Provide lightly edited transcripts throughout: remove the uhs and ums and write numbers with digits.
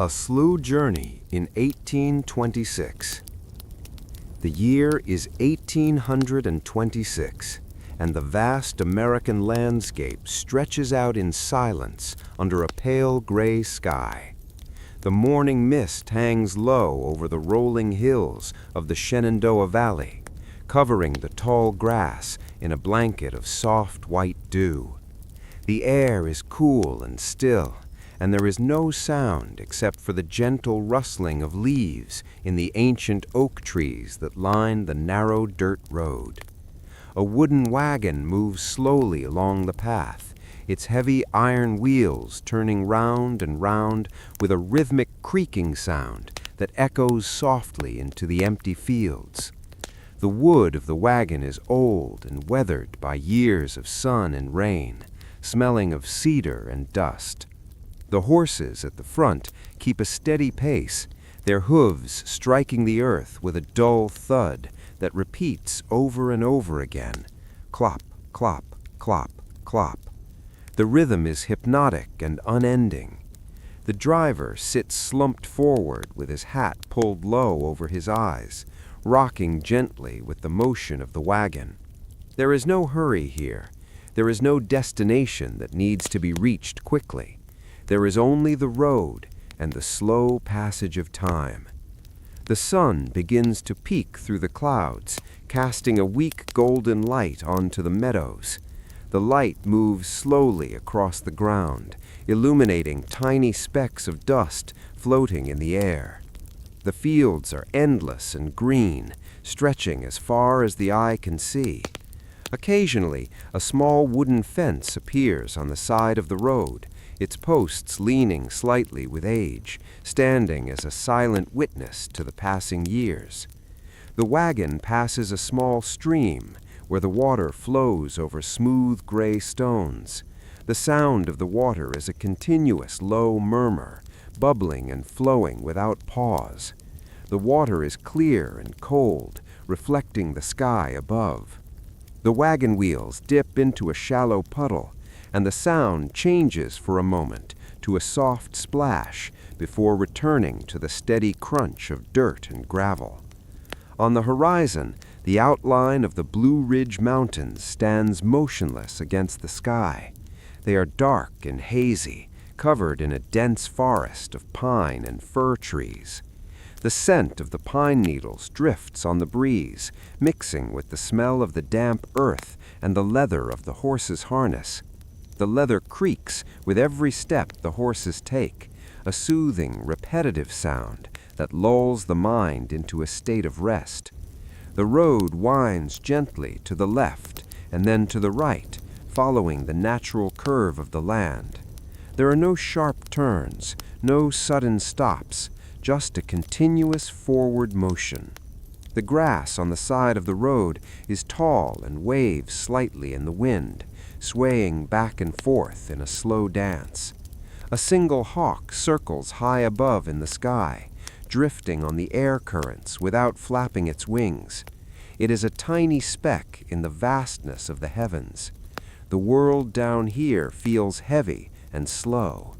A Slow Journey in 1826. The year is 1826, and the vast American landscape stretches out in silence under a pale gray sky. The morning mist hangs low over the rolling hills of the Shenandoah Valley, covering the tall grass in a blanket of soft white dew. The air is cool and still, and there is no sound except for the gentle rustling of leaves in the ancient oak trees that line the narrow dirt road. A wooden wagon moves slowly along the path, its heavy iron wheels turning round and round with a rhythmic creaking sound that echoes softly into the empty fields. The wood of the wagon is old and weathered by years of sun and rain, smelling of cedar and dust. The horses at the front keep a steady pace, their hooves striking the earth with a dull thud that repeats over and over again. Clop, clop, clop, clop. The rhythm is hypnotic and unending. The driver sits slumped forward with his hat pulled low over his eyes, rocking gently with the motion of the wagon. There is no hurry here. There is no destination that needs to be reached quickly. There is only the road and the slow passage of time. The sun begins to peek through the clouds, casting a weak golden light onto the meadows. The light moves slowly across the ground, illuminating tiny specks of dust floating in the air. The fields are endless and green, stretching as far as the eye can see. Occasionally, a small wooden fence appears on the side of the road, its posts leaning slightly with age, standing as a silent witness to the passing years. The wagon passes a small stream where the water flows over smooth gray stones. The sound of the water is a continuous low murmur, bubbling and flowing without pause. The water is clear and cold, reflecting the sky above. The wagon wheels dip into a shallow puddle, and the sound changes for a moment to a soft splash before returning to the steady crunch of dirt and gravel. On the horizon, the outline of the Blue Ridge Mountains stands motionless against the sky. They are dark and hazy, covered in a dense forest of pine and fir trees. The scent of the pine needles drifts on the breeze, mixing with the smell of the damp earth and the leather of the horse's harness. The leather creaks with every step the horses take, a soothing, repetitive sound that lulls the mind into a state of rest. The road winds gently to the left and then to the right, following the natural curve of the land. There are no sharp turns, no sudden stops, just a continuous forward motion. The grass on the side of the road is tall and waves slightly in the wind, swaying back and forth in a slow dance. A single hawk circles high above in the sky, drifting on the air currents without flapping its wings. It is a tiny speck in the vastness of the heavens. The world down here feels heavy and slow.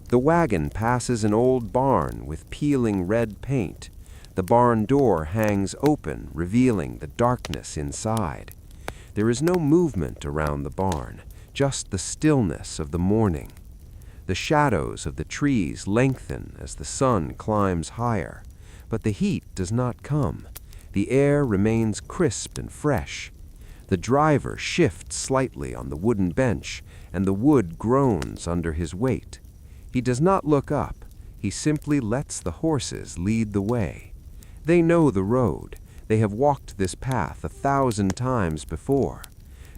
The wagon passes an old barn with peeling red paint. The barn door hangs open, revealing the darkness inside. There is no movement around the barn, just the stillness of the morning. The shadows of the trees lengthen as the sun climbs higher, but the heat does not come. The air remains crisp and fresh. The driver shifts slightly on the wooden bench, and the wood groans under his weight. He does not look up. He simply lets the horses lead the way. They know the road. They have walked this path 1,000 times before.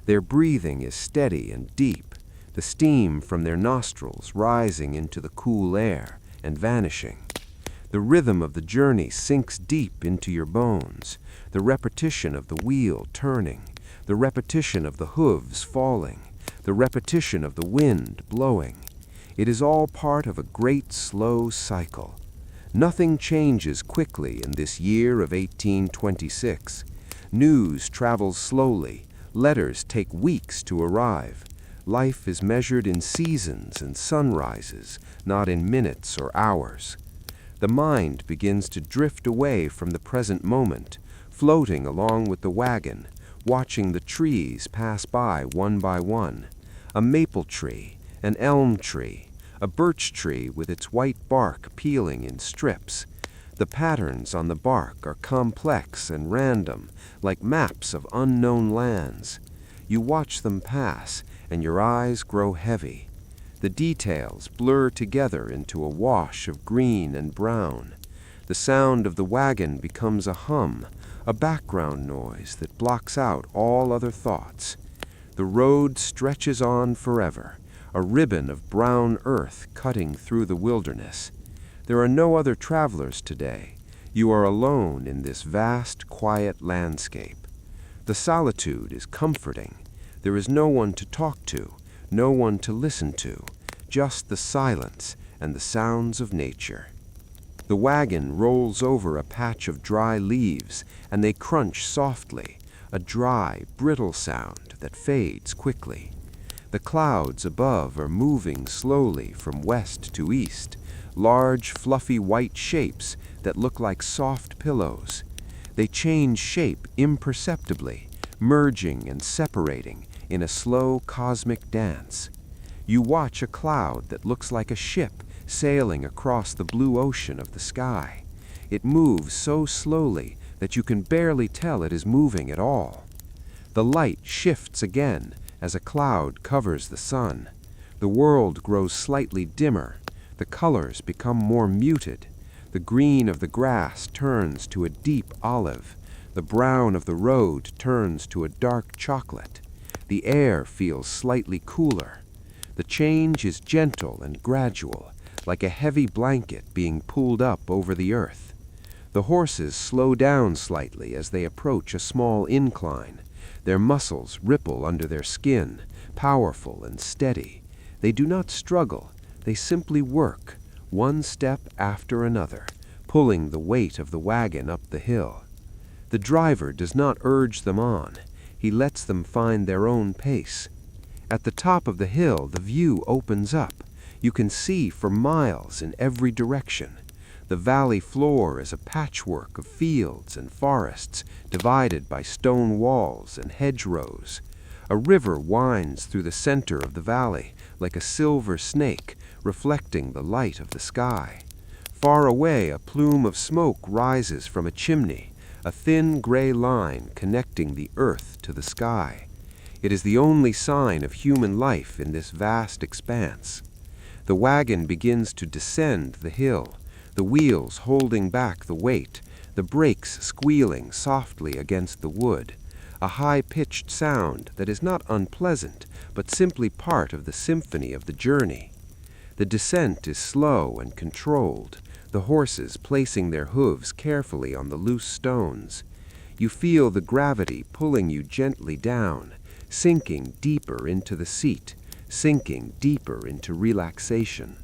Their breathing is steady and deep, the steam from their nostrils rising into the cool air and vanishing. The rhythm of the journey sinks deep into your bones, the repetition of the wheel turning, the repetition of the hooves falling, the repetition of the wind blowing. It is all part of a great slow cycle. Nothing changes quickly in this year of 1826. News travels slowly. Letters take weeks to arrive. Life is measured in seasons and sunrises, not in minutes or hours. The mind begins to drift away from the present moment, floating along with the wagon, watching the trees pass by one. A maple tree, an elm tree, a birch tree with its white bark peeling in strips. The patterns on the bark are complex and random, like maps of unknown lands. You watch them pass, and your eyes grow heavy. The details blur together into a wash of green and brown. The sound of the wagon becomes a hum, a background noise that blocks out all other thoughts. The road stretches on forever, a ribbon of brown earth cutting through the wilderness. There are no other travelers today. You are alone in this vast, quiet landscape. The solitude is comforting. There is no one to talk to, no one to listen to, just the silence and the sounds of nature. The wagon rolls over a patch of dry leaves, and they crunch softly, a dry, brittle sound that fades quickly. The clouds above are moving slowly from west to east, large, fluffy white shapes that look like soft pillows. They change shape imperceptibly, merging and separating in a slow cosmic dance. You watch a cloud that looks like a ship sailing across the blue ocean of the sky. It moves so slowly that you can barely tell it is moving at all. The light shifts again as a cloud covers the sun. The world grows slightly dimmer. The colors become more muted. The green of the grass turns to a deep olive. The brown of the road turns to a dark chocolate. The air feels slightly cooler. The change is gentle and gradual, like a heavy blanket being pulled up over the earth. The horses slow down slightly as they approach a small incline. Their muscles ripple under their skin, powerful and steady. They do not struggle. They simply work, one step after another, pulling the weight of the wagon up the hill. The driver does not urge them on. He lets them find their own pace. At the top of the hill, the view opens up. You can see for miles in every direction. The valley floor is a patchwork of fields and forests, divided by stone walls and hedgerows. A river winds through the center of the valley, like a silver snake, reflecting the light of the sky. Far away, a plume of smoke rises from a chimney, a thin gray line connecting the earth to the sky. It is the only sign of human life in this vast expanse. The wagon begins to descend the hill, the wheels holding back the weight, the brakes squealing softly against the wood, a high-pitched sound that is not unpleasant, but simply part of the symphony of the journey. The descent is slow and controlled, the horses placing their hooves carefully on the loose stones. You feel the gravity pulling you gently down, sinking deeper into the seat, sinking deeper into relaxation.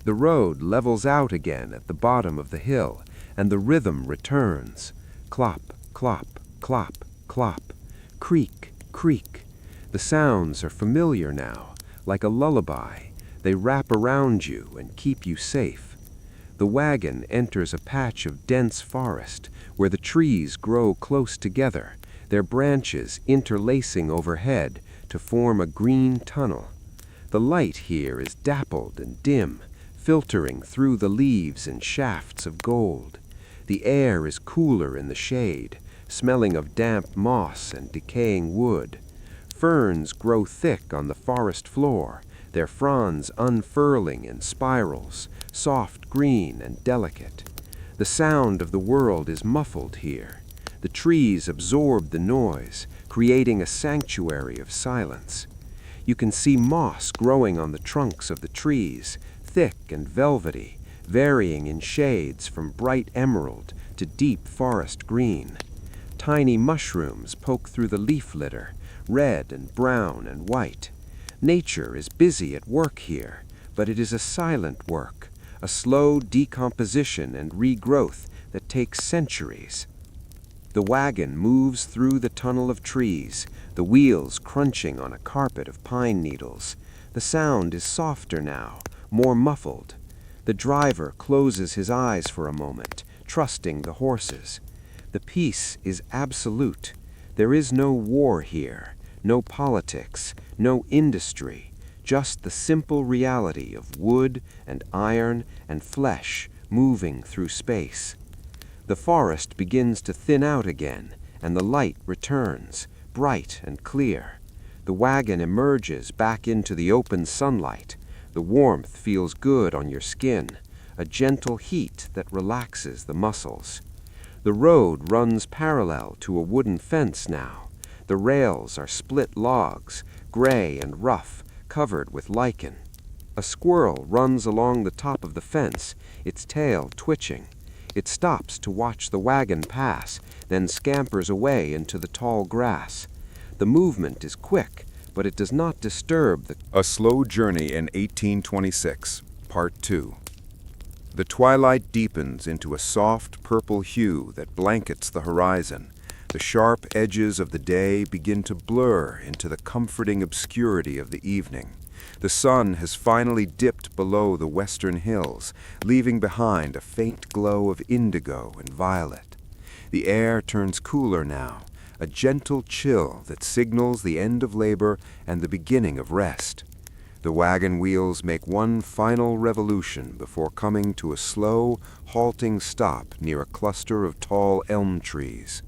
The road levels out again at the bottom of the hill, and the rhythm returns. Clop, clop, clop, clop, creak, creak. The sounds are familiar now, like a lullaby. They wrap around you and keep you safe. The wagon enters a patch of dense forest where the trees grow close together, their branches interlacing overhead to form a green tunnel. The light here is dappled and dim, filtering through the leaves in shafts of gold. The air is cooler in the shade, smelling of damp moss and decaying wood. Ferns grow thick on the forest floor, their fronds unfurling in spirals, soft green and delicate. The sound of the world is muffled here. The trees absorb the noise, creating a sanctuary of silence. You can see moss growing on the trunks of the trees, thick and velvety, varying in shades from bright emerald to deep forest green. Tiny mushrooms poke through the leaf litter, red and brown and white. Nature is busy at work here, but it is a silent work, a slow decomposition and regrowth that takes centuries. The wagon moves through the tunnel of trees, the wheels crunching on a carpet of pine needles. The sound is softer now, more muffled. The driver closes his eyes for a moment, trusting the horses. The peace is absolute. There is no war here, no politics, no industry, just the simple reality of wood and iron and flesh moving through space. The forest begins to thin out again, and the light returns, bright and clear. The wagon emerges back into the open sunlight. The warmth feels good on your skin, a gentle heat that relaxes the muscles. The road runs parallel to a wooden fence now. The rails are split logs, gray and rough, covered with lichen. A squirrel runs along the top of the fence, its tail twitching. It stops to watch the wagon pass, then scampers away into the tall grass. The movement is quick, but it does not disturb the... A Slow Journey in 1826, Part 2. The twilight deepens into a soft purple hue that blankets the horizon. The sharp edges of the day begin to blur into the comforting obscurity of the evening. The sun has finally dipped below the western hills, leaving behind a faint glow of indigo and violet. The air turns cooler now, a gentle chill that signals the end of labor and the beginning of rest. The wagon wheels make one final revolution before coming to a slow, halting stop near a cluster of tall elm trees.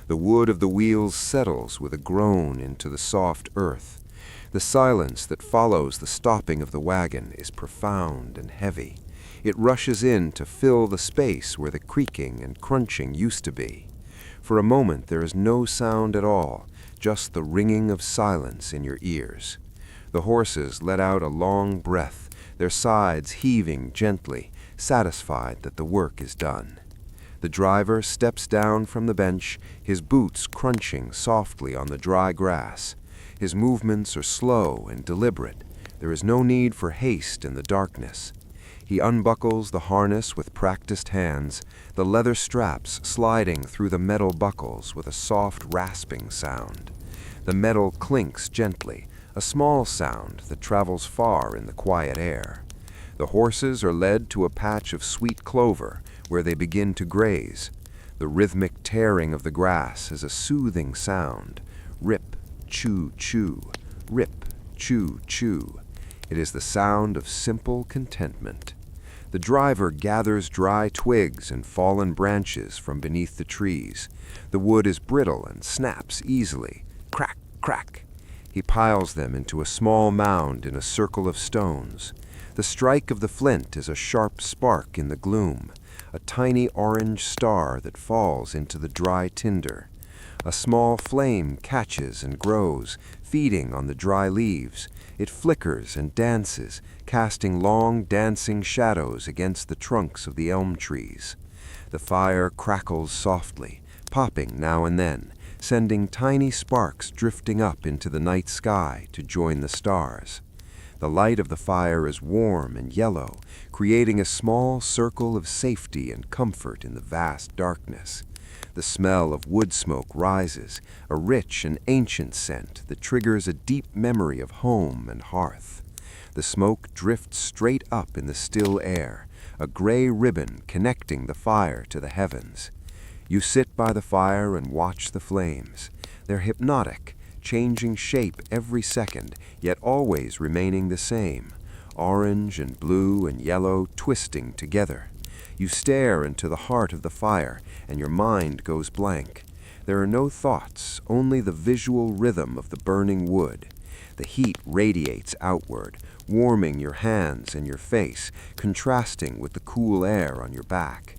The wood of the wheels settles with a groan into the soft earth. The silence that follows the stopping of the wagon is profound and heavy. It rushes in to fill the space where the creaking and crunching used to be. For a moment there is no sound at all, just the ringing of silence in your ears. The horses let out a long breath, their sides heaving gently, satisfied that the work is done. The driver steps down from the bench, his boots crunching softly on the dry grass. His movements are slow and deliberate. There is no need for haste in the darkness. He unbuckles the harness with practiced hands, the leather straps sliding through the metal buckles with a soft rasping sound. The metal clinks gently, a small sound that travels far in the quiet air. The horses are led to a patch of sweet clover where they begin to graze. The rhythmic tearing of the grass is a soothing sound. Rip, chew, chew, rip, chew, chew. It is the sound of simple contentment. The driver gathers dry twigs and fallen branches from beneath the trees. The wood is brittle and snaps easily. Crack, crack. He piles them into a small mound in a circle of stones. The strike of the flint is a sharp spark in the gloom, a tiny orange star that falls into the dry tinder. A small flame catches and grows, feeding on the dry leaves. It flickers and dances, casting long, dancing shadows against the trunks of the elm trees. The fire crackles softly, popping now and then, sending tiny sparks drifting up into the night sky to join the stars. The light of the fire is warm and yellow, creating a small circle of safety and comfort in the vast darkness. The smell of wood smoke rises, a rich and ancient scent that triggers a deep memory of home and hearth. The smoke drifts straight up in the still air, a gray ribbon connecting the fire to the heavens. You sit by the fire and watch the flames. They're hypnotic, changing shape every second, yet always remaining the same, orange and blue and yellow twisting together. You stare into the heart of the fire, and your mind goes blank. There are no thoughts, only the visual rhythm of the burning wood. The heat radiates outward, warming your hands and your face, contrasting with the cool air on your back.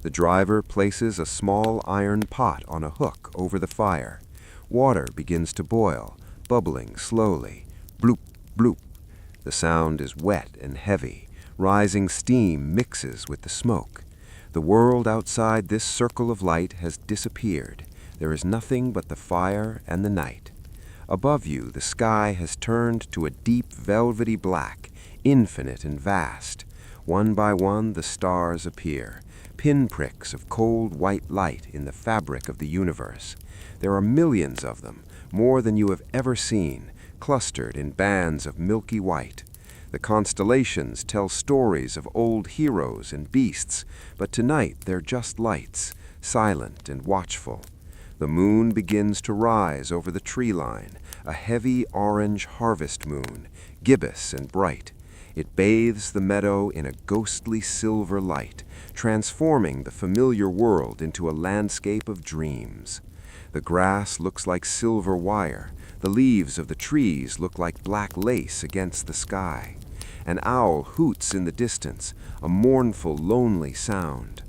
The driver places a small iron pot on a hook over the fire. Water begins to boil, bubbling slowly. Bloop, bloop. The sound is wet and heavy. Rising steam mixes with the smoke. The world outside this circle of light has disappeared. There is nothing but the fire and the night. Above you, the sky has turned to a deep velvety black, infinite and vast. One by one, the stars appear, pinpricks of cold white light in the fabric of the universe. There are millions of them, more than you have ever seen, clustered in bands of milky white. The constellations tell stories of old heroes and beasts, but tonight they're just lights, silent and watchful. The moon begins to rise over the tree line, a heavy orange harvest moon, gibbous and bright. It bathes the meadow in a ghostly silver light, transforming the familiar world into a landscape of dreams. The grass looks like silver wire. The leaves of the trees look like black lace against the sky. An owl hoots in the distance, a mournful, lonely sound.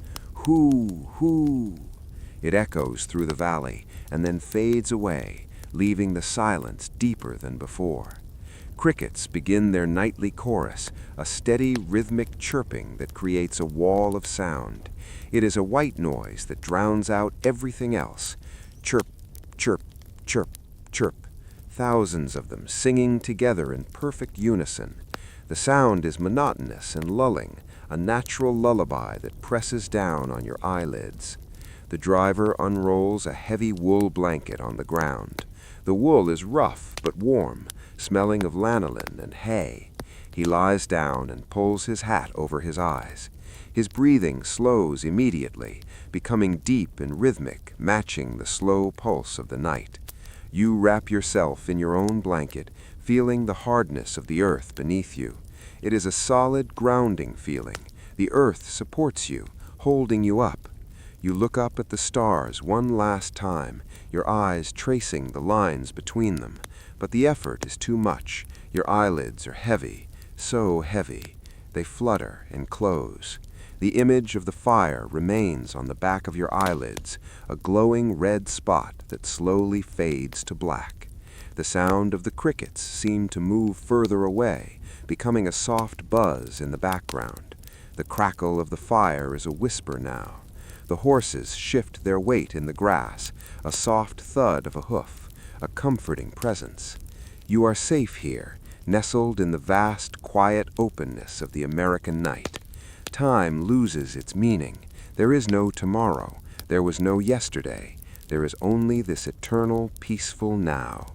Hoo, hoo. It echoes through the valley and then fades away, leaving the silence deeper than before. Crickets begin their nightly chorus, a steady rhythmic chirping that creates a wall of sound. It is a white noise that drowns out everything else. Chirp, chirp, chirp, chirp. Thousands of them singing together in perfect unison. The sound is monotonous and lulling, a natural lullaby that presses down on your eyelids. The driver unrolls a heavy wool blanket on the ground. The wool is rough but warm, smelling of lanolin and hay. He lies down and pulls his hat over his eyes. His breathing slows immediately, becoming deep and rhythmic, matching the slow pulse of the night. You wrap yourself in your own blanket, feeling the hardness of the earth beneath you. It is a solid, grounding feeling. The earth supports you, holding you up. You look up at the stars one last time, your eyes tracing the lines between them. But the effort is too much. Your eyelids are heavy, so heavy. They flutter and close. The image of the fire remains on the back of your eyelids, a glowing red spot that slowly fades to black. The sound of the crickets seems to move further away, becoming a soft buzz in the background. The crackle of the fire is a whisper now. The horses shift their weight in the grass, a soft thud of a hoof, a comforting presence. You are safe here, nestled in the vast, quiet openness of the American night. Time loses its meaning. There is no tomorrow. There was no yesterday. There is only this eternal, peaceful now.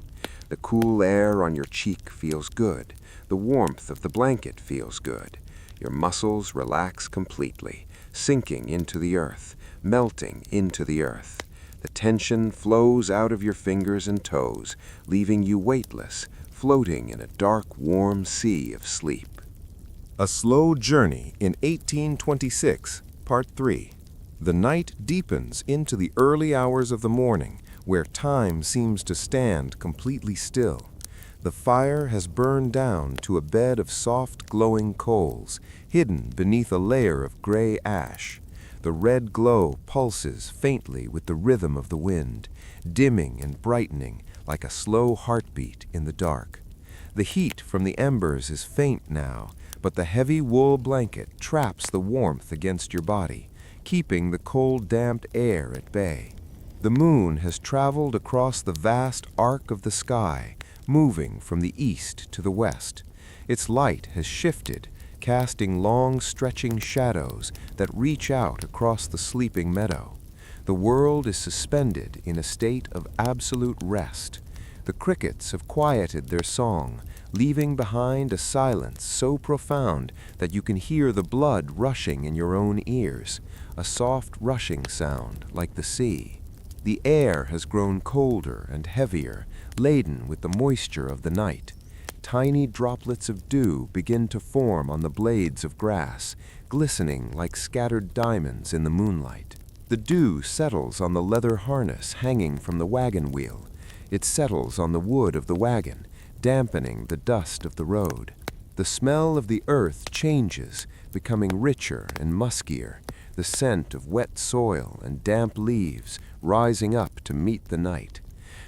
The cool air on your cheek feels good. The warmth of the blanket feels good. Your muscles relax completely, sinking into the earth, melting into the earth. The tension flows out of your fingers and toes, leaving you weightless, floating in a dark, warm sea of sleep. A Slow Journey in 1826, Part 3. The night deepens into the early hours of the morning, where time seems to stand completely still. The fire has burned down to a bed of soft, glowing coals, hidden beneath a layer of gray ash. The red glow pulses faintly with the rhythm of the wind, dimming and brightening like a slow heartbeat in the dark. The heat from the embers is faint now, but the heavy wool blanket traps the warmth against your body, keeping the cold, damp air at bay. The moon has traveled across the vast arc of the sky, moving from the east to the west. Its light has shifted, casting long, stretching shadows that reach out across the sleeping meadow. The world is suspended in a state of absolute rest. The crickets have quieted their song, leaving behind a silence so profound that you can hear the blood rushing in your own ears, a soft rushing sound like the sea. The air has grown colder and heavier, laden with the moisture of the night. Tiny droplets of dew begin to form on the blades of grass, glistening like scattered diamonds in the moonlight. The dew settles on the leather harness hanging from the wagon wheel. It settles on the wood of the wagon, dampening the dust of the road. The smell of the earth changes, becoming richer and muskier, the scent of wet soil and damp leaves rising up to meet the night.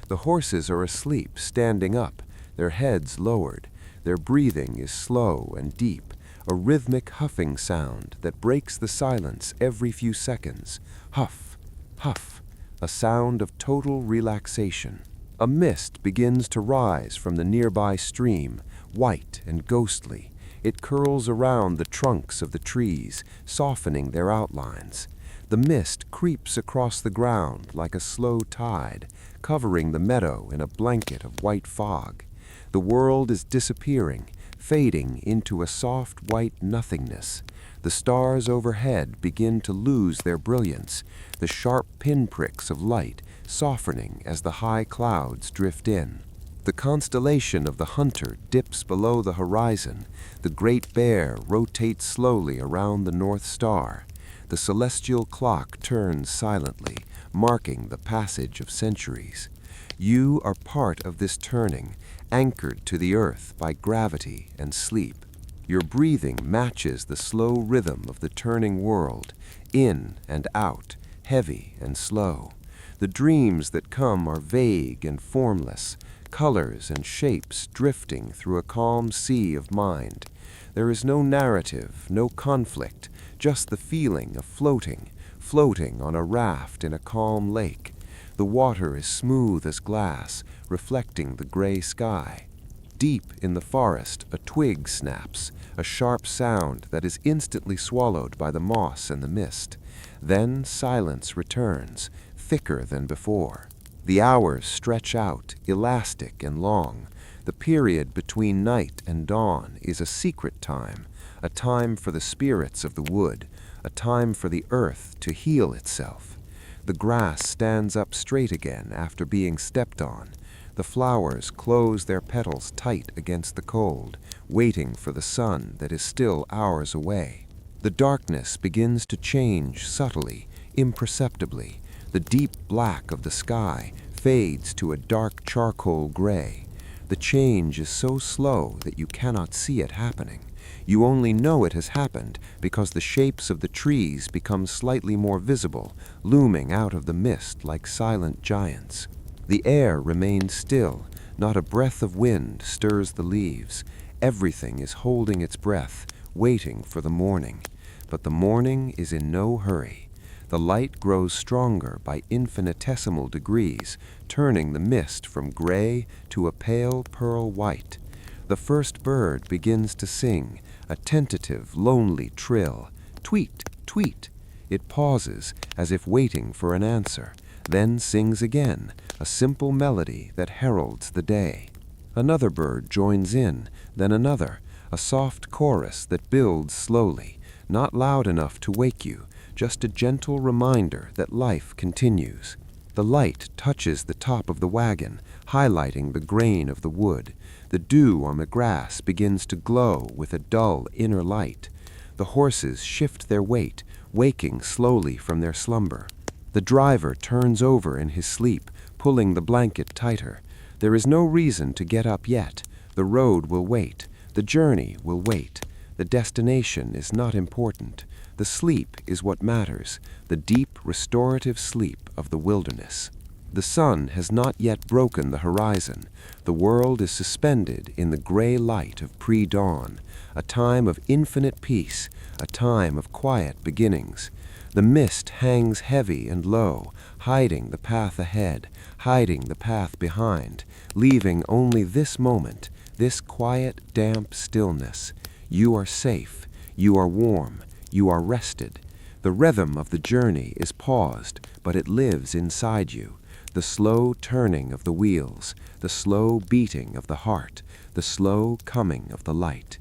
The horses are asleep, standing up, their heads lowered. Their breathing is slow and deep, a rhythmic huffing sound that breaks the silence every few seconds. Huff, huff, a sound of total relaxation. A mist begins to rise from the nearby stream, white and ghostly. It curls around the trunks of the trees, softening their outlines. The mist creeps across the ground like a slow tide, covering the meadow in a blanket of white fog. The world is disappearing, fading into a soft white nothingness. The stars overhead begin to lose their brilliance, the sharp pinpricks of light softening as the high clouds drift in. The constellation of the hunter dips below the horizon. The Great Bear rotates slowly around the North Star. The celestial clock turns silently, marking the passage of centuries. You are part of this turning, anchored to the earth by gravity and sleep. Your breathing matches the slow rhythm of the turning world, in and out, heavy and slow. The dreams that come are vague and formless, colors and shapes drifting through a calm sea of mind. There is no narrative, no conflict, just the feeling of floating on a raft in a calm lake. The water is smooth as glass, reflecting the gray sky. Deep in the forest, a twig snaps, a sharp sound that is instantly swallowed by the moss and the mist. Then silence returns, thicker than before. The hours stretch out, elastic and long. The period between night and dawn is a secret time, a time for the spirits of the wood, a time for the earth to heal itself. The grass stands up straight again after being stepped on. The flowers close their petals tight against the cold, waiting for the sun that is still hours away. The darkness begins to change subtly, imperceptibly. The deep black of the sky fades to a dark charcoal gray. The change is so slow that you cannot see it happening. You only know it has happened because the shapes of the trees become slightly more visible, looming out of the mist like silent giants. The air remains still. Not a breath of wind stirs the leaves. Everything is holding its breath, waiting for the morning. But the morning is in no hurry. The light grows stronger by infinitesimal degrees, turning the mist from gray to a pale pearl white. The first bird begins to sing, a tentative, lonely trill. Tweet, tweet. It pauses, as if waiting for an answer, then sings again, a simple melody that heralds the day. Another bird joins in, then another, a soft chorus that builds slowly, not loud enough to wake you, just a gentle reminder that life continues. The light touches the top of the wagon, highlighting the grain of the wood. The dew on the grass begins to glow with a dull inner light. The horses shift their weight, waking slowly from their slumber. The driver turns over in his sleep, pulling the blanket tighter. There is no reason to get up yet. The road will wait. The journey will wait. The destination is not important. The sleep is what matters, the deep, restorative sleep of the wilderness. The sun has not yet broken the horizon. The world is suspended in the gray light of pre-dawn, a time of infinite peace, a time of quiet beginnings. The mist hangs heavy and low, hiding the path ahead, hiding the path behind, leaving only this moment, this quiet, damp stillness. You are safe. You are warm. You are rested. The rhythm of the journey is paused, but it lives inside you. The slow turning of the wheels, the slow beating of the heart, the slow coming of the light.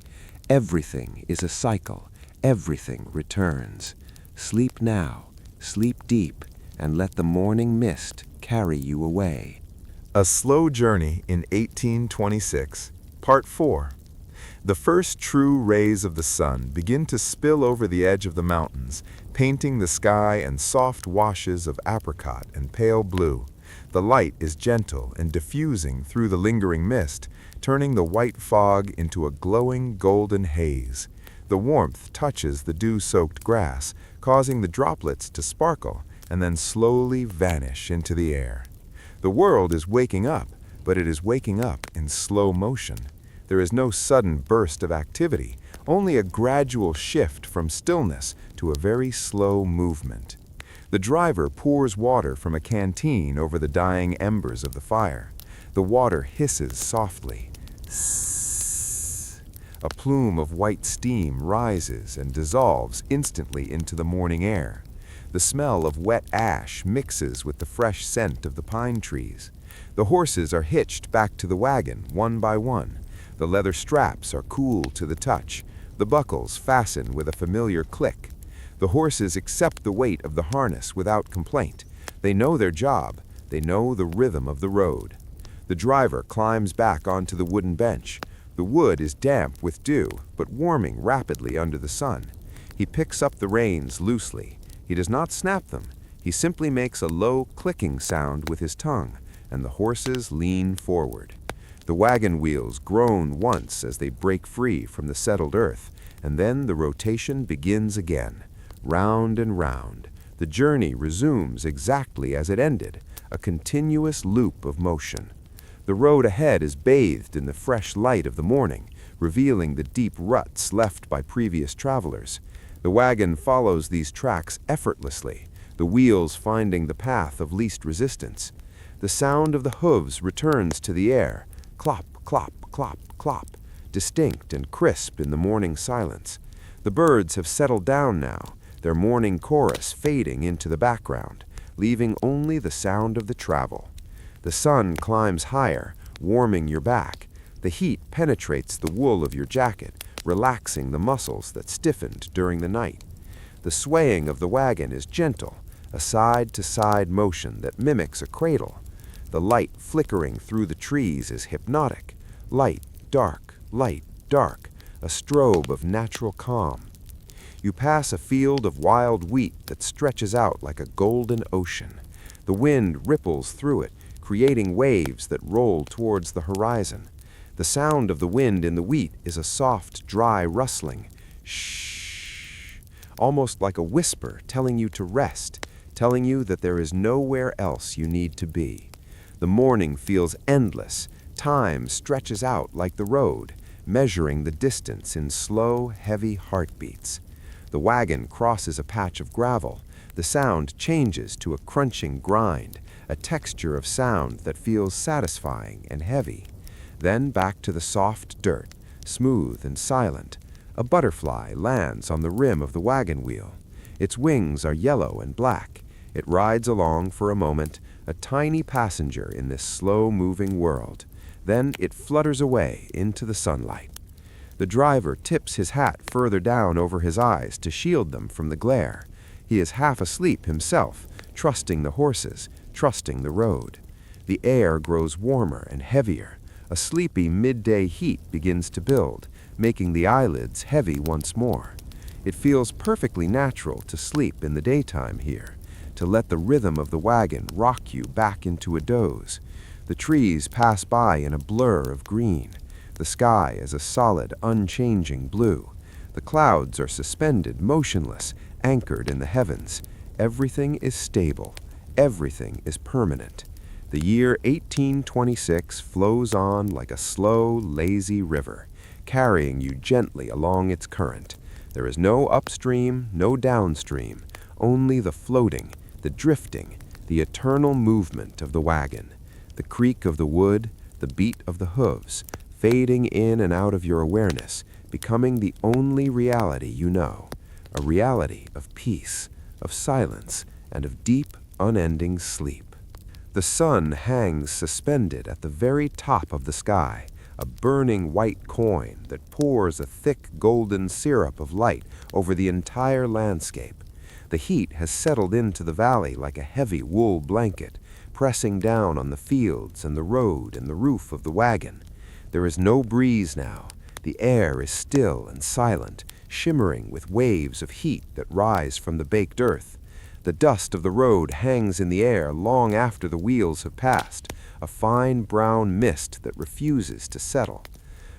Everything is a cycle. Everything returns. Sleep now, sleep deep, and let the morning mist carry you away. A Slow Journey in 1826, Part 4. The first true rays of the sun begin to spill over the edge of the mountains, painting the sky in soft washes of apricot and pale blue. The light is gentle and diffusing through the lingering mist, turning the white fog into a glowing golden haze. The warmth touches the dew-soaked grass, causing the droplets to sparkle and then slowly vanish into the air. The world is waking up, but it is waking up in slow motion. There is no sudden burst of activity, only a gradual shift from stillness to a very slow movement. The driver pours water from a canteen over the dying embers of the fire. The water hisses softly. Sss. A plume of white steam rises and dissolves instantly into the morning air. The smell of wet ash mixes with the fresh scent of the pine trees. The horses are hitched back to the wagon, one by one. The leather straps are cool to the touch. The buckles fasten with a familiar click. The horses accept the weight of the harness without complaint. They know their job. They know the rhythm of the road. The driver climbs back onto the wooden bench. The wood is damp with dew, but warming rapidly under the sun. He picks up the reins loosely. He does not snap them. He simply makes a low clicking sound with his tongue, and the horses lean forward. The wagon wheels groan once as they break free from the settled earth, and then the rotation begins again. Round and round, the journey resumes exactly as it ended, a continuous loop of motion. The road ahead is bathed in the fresh light of the morning, revealing the deep ruts left by previous travelers. The wagon follows these tracks effortlessly, the wheels finding the path of least resistance. The sound of the hooves returns to the air, clop, clop, clop, clop, distinct and crisp in the morning silence. The birds have settled down now, their morning chorus fading into the background, leaving only the sound of the travel. The sun climbs higher, warming your back. The heat penetrates the wool of your jacket, relaxing the muscles that stiffened during the night. The swaying of the wagon is gentle, a side-to-side motion that mimics a cradle. The light flickering through the trees is hypnotic. Light, dark, a strobe of natural calm. You pass a field of wild wheat that stretches out like a golden ocean. The wind ripples through it, creating waves that roll towards the horizon. The sound of the wind in the wheat is a soft, dry rustling. Shh, almost like a whisper telling you to rest, telling you that there is nowhere else you need to be. The morning feels endless. Time stretches out like the road, measuring the distance in slow, heavy heartbeats. The wagon crosses a patch of gravel. The sound changes to a crunching grind, a texture of sound that feels satisfying and heavy. Then back to the soft dirt, smooth and silent. A butterfly lands on the rim of the wagon wheel. Its wings are yellow and black. It rides along for a moment, a tiny passenger in this slow-moving world. Then it flutters away into the sunlight. The driver tips his hat further down over his eyes to shield them from the glare. He is half asleep himself, trusting the horses, trusting the road. The air grows warmer and heavier. A sleepy midday heat begins to build, making the eyelids heavy once more. It feels perfectly natural to sleep in the daytime here, to let the rhythm of the wagon rock you back into a doze. The trees pass by in a blur of green. The sky is a solid, unchanging blue. The clouds are suspended, motionless, anchored in the heavens. Everything is stable. Everything is permanent. The year 1826 flows on like a slow, lazy river, carrying you gently along its current. There is no upstream, no downstream, only the floating, the drifting, the eternal movement of the wagon. The creak of the wood, the beat of the hooves, fading in and out of your awareness, becoming the only reality you know, a reality of peace, of silence, and of deep, unending sleep. The sun hangs suspended at the very top of the sky, a burning white coin that pours a thick golden syrup of light over the entire landscape. The heat has settled into the valley like a heavy wool blanket, pressing down on the fields and the road and the roof of the wagon. There is no breeze now. The air is still and silent, shimmering with waves of heat that rise from the baked earth. The dust of the road hangs in the air long after the wheels have passed, a fine brown mist that refuses to settle.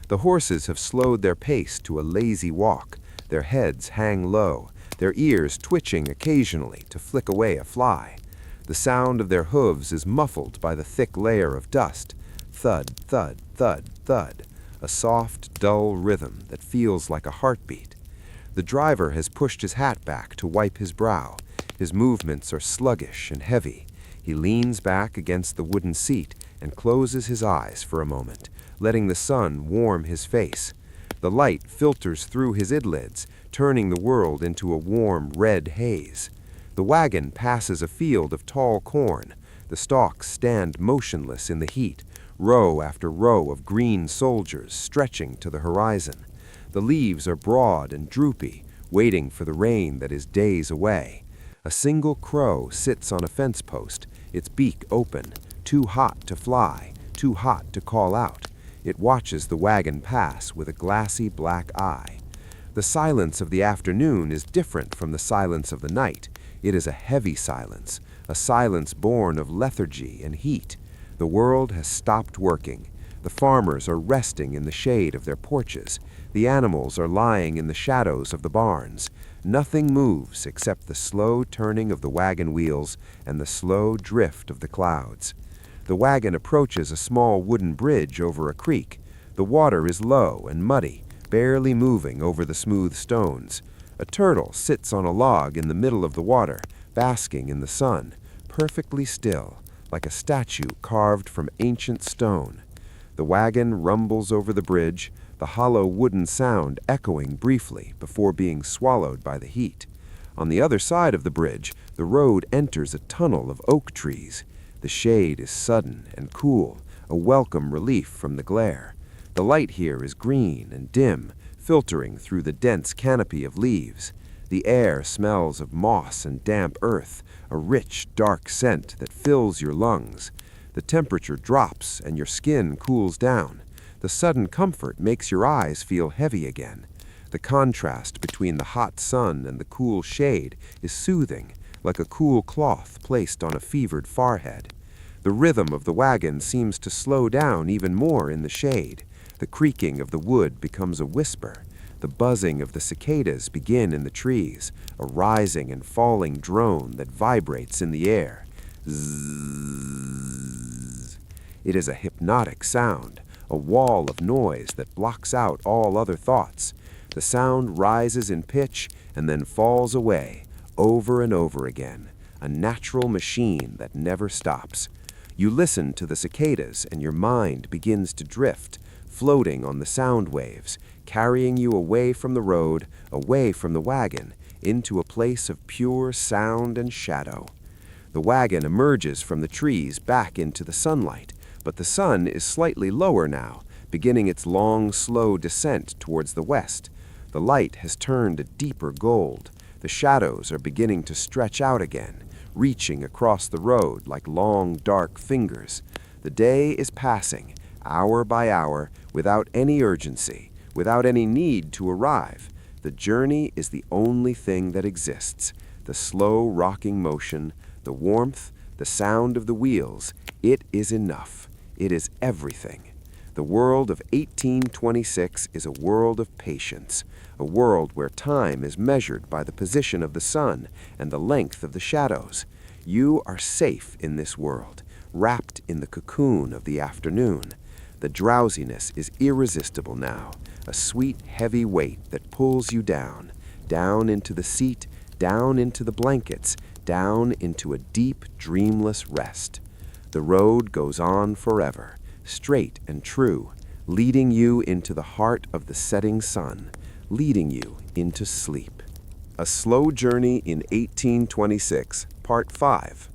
The horses have slowed their pace to a lazy walk. Their heads hang low, their ears twitching occasionally to flick away a fly. The sound of their hooves is muffled by the thick layer of dust. Thud, thud, thud, thud, a soft, dull rhythm that feels like a heartbeat. The driver has pushed his hat back to wipe his brow. His movements are sluggish and heavy. He leans back against the wooden seat and closes his eyes for a moment, letting the sun warm his face. The light filters through his eyelids, turning the world into a warm red haze. The wagon passes a field of tall corn. The stalks stand motionless in the heat, row after row of green soldiers stretching to the horizon. The leaves are broad and droopy, waiting for the rain that is days away. A single crow sits on a fence post, its beak open, too hot to fly, too hot to call out. It watches the wagon pass with a glassy black eye. The silence of the afternoon is different from the silence of the night. It is a heavy silence, a silence born of lethargy and heat. The world has stopped working. The farmers are resting in the shade of their porches. The animals are lying in the shadows of the barns. Nothing moves except the slow turning of the wagon wheels and the slow drift of the clouds. The wagon approaches a small wooden bridge over a creek. The water is low and muddy, barely moving over the smooth stones. A turtle sits on a log in the middle of the water, basking in the sun, perfectly still, like a statue carved from ancient stone. The wagon rumbles over the bridge, the hollow wooden sound echoing briefly before being swallowed by the heat. On the other side of the bridge, the road enters a tunnel of oak trees. The shade is sudden and cool, a welcome relief from the glare. The light here is green and dim, filtering through the dense canopy of leaves. The air smells of moss and damp earth, a rich, dark scent that fills your lungs. The temperature drops and your skin cools down. The sudden comfort makes your eyes feel heavy again. The contrast between the hot sun and the cool shade is soothing, like a cool cloth placed on a fevered forehead. The rhythm of the wagon seems to slow down even more in the shade. The creaking of the wood becomes a whisper. The buzzing of the cicadas begin in the trees, a rising and falling drone that vibrates in the air. Zzz. It is a hypnotic sound, a wall of noise that blocks out all other thoughts. The sound rises in pitch and then falls away, over and over again, a natural machine that never stops. You listen to the cicadas and your mind begins to drift, floating on the sound waves, carrying you away from the road, away from the wagon, into a place of pure sound and shadow. The wagon emerges from the trees back into the sunlight, but the sun is slightly lower now, beginning its long, slow descent towards the west. The light has turned a deeper gold. The shadows are beginning to stretch out again, reaching across the road like long, dark fingers. The day is passing, hour by hour, without any urgency, without any need to arrive. The journey is the only thing that exists. The slow rocking motion, the warmth, the sound of the wheels, it is enough. It is everything. The world of 1826 is a world of patience, a world where time is measured by the position of the sun and the length of the shadows. You are safe in this world, wrapped in the cocoon of the afternoon. The drowsiness is irresistible now, a sweet, heavy weight that pulls you down, down into the seat, down into the blankets, down into a deep, dreamless rest. The road goes on forever, straight and true, leading you into the heart of the setting sun, leading you into sleep. A Slow Journey in 1826, Part 5.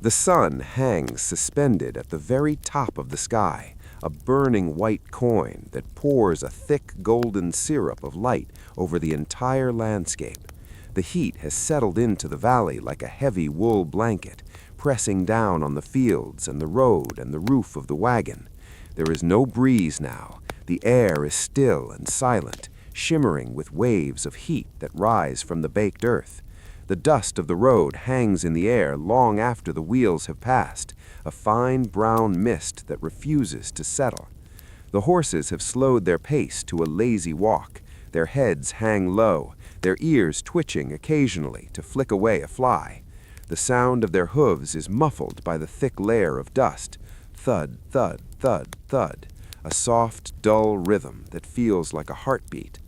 The sun hangs suspended at the very top of the sky, a burning white coin that pours a thick golden syrup of light over the entire landscape. The heat has settled into the valley like a heavy wool blanket, pressing down on the fields and the road and the roof of the wagon. There is no breeze now. The air is still and silent, shimmering with waves of heat that rise from the baked earth. The dust of the road hangs in the air long after the wheels have passed, a fine brown mist that refuses to settle. The horses have slowed their pace to a lazy walk. Their heads hang low, their ears twitching occasionally to flick away a fly. The sound of their hooves is muffled by the thick layer of dust. Thud, thud, thud, thud. A soft, dull rhythm that feels like a heartbeat.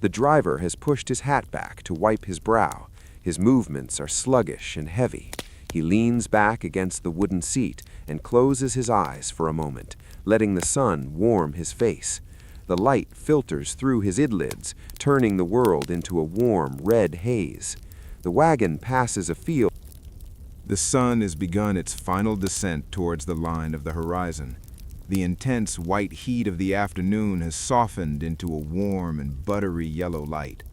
The driver has pushed his hat back to wipe his brow. His movements are sluggish and heavy. He leans back against the wooden seat and closes his eyes for a moment, letting the sun warm his face. The light filters through his eyelids, turning the world into a warm, red haze. The wagon passes a field. The sun has begun its final descent towards the line of the horizon. The intense white heat of the afternoon has softened into a warm and buttery yellow light.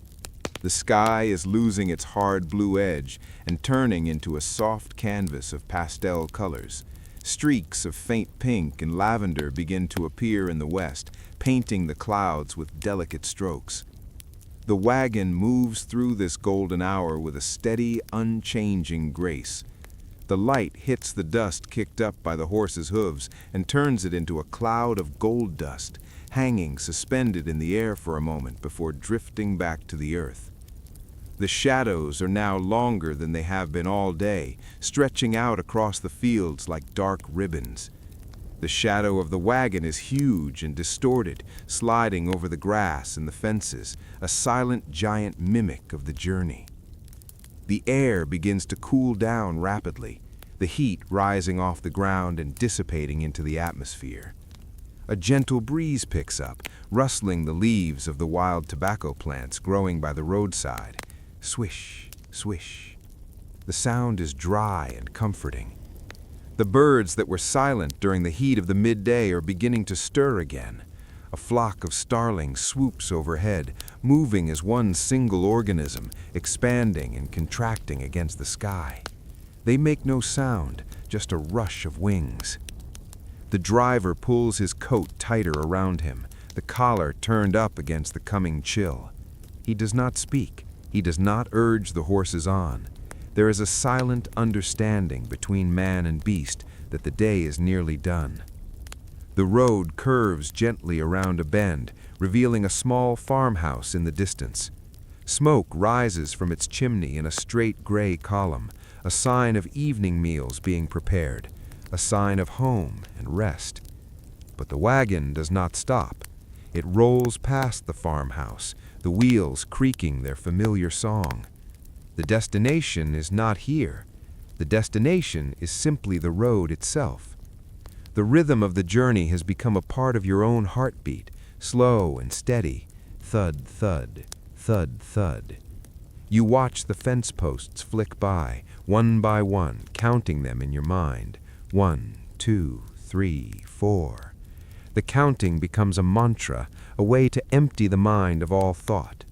The sky is losing its hard blue edge and turning into a soft canvas of pastel colors. Streaks of faint pink and lavender begin to appear in the west, painting the clouds with delicate strokes. The wagon moves through this golden hour with a steady, unchanging grace. The light hits the dust kicked up by the horse's hooves and turns it into a cloud of gold dust, hanging suspended in the air for a moment before drifting back to the earth. The shadows are now longer than they have been all day, stretching out across the fields like dark ribbons. The shadow of the wagon is huge and distorted, sliding over the grass and the fences, a silent giant mimic of the journey. The air begins to cool down rapidly, the heat rising off the ground and dissipating into the atmosphere. A gentle breeze picks up, rustling the leaves of the wild tobacco plants growing by the roadside. Swish, swish. The sound is dry and comforting. The birds that were silent during the heat of the midday are beginning to stir again. A flock of starlings swoops overhead, moving as one single organism, expanding and contracting against the sky. They make no sound, just a rush of wings. The driver pulls his coat tighter around him, the collar turned up against the coming chill. He does not speak. He does not urge the horses on. There is a silent understanding between man and beast that the day is nearly done. The road curves gently around a bend, revealing a small farmhouse in the distance. Smoke rises from its chimney in a straight gray column, a sign of evening meals being prepared, a sign of home and rest. But the wagon does not stop. It rolls past the farmhouse, the wheels creaking their familiar song. The destination is not here. The destination is simply the road itself. The rhythm of the journey has become a part of your own heartbeat, slow and steady, thud, thud, thud, thud. You watch the fence posts flick by, one by one, counting them in your mind. 1, 2, 3, 4. The counting becomes a mantra, a way to empty the mind of all thought.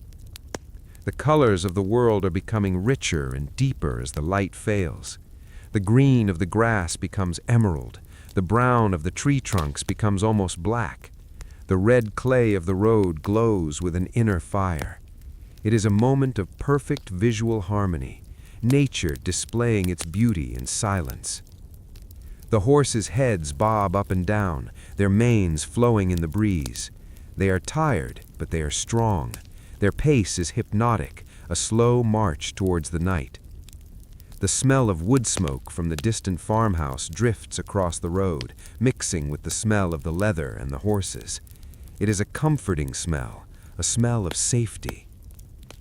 The colors of the world are becoming richer and deeper as the light fails. The green of the grass becomes emerald. The brown of the tree trunks becomes almost black. The red clay of the road glows with an inner fire. It is a moment of perfect visual harmony, nature displaying its beauty in silence. The horses' heads bob up and down, their manes flowing in the breeze. They are tired, but they are strong. Their pace is hypnotic, a slow march towards the night. The smell of wood smoke from the distant farmhouse drifts across the road, mixing with the smell of the leather and the horses. It is a comforting smell, a smell of safety.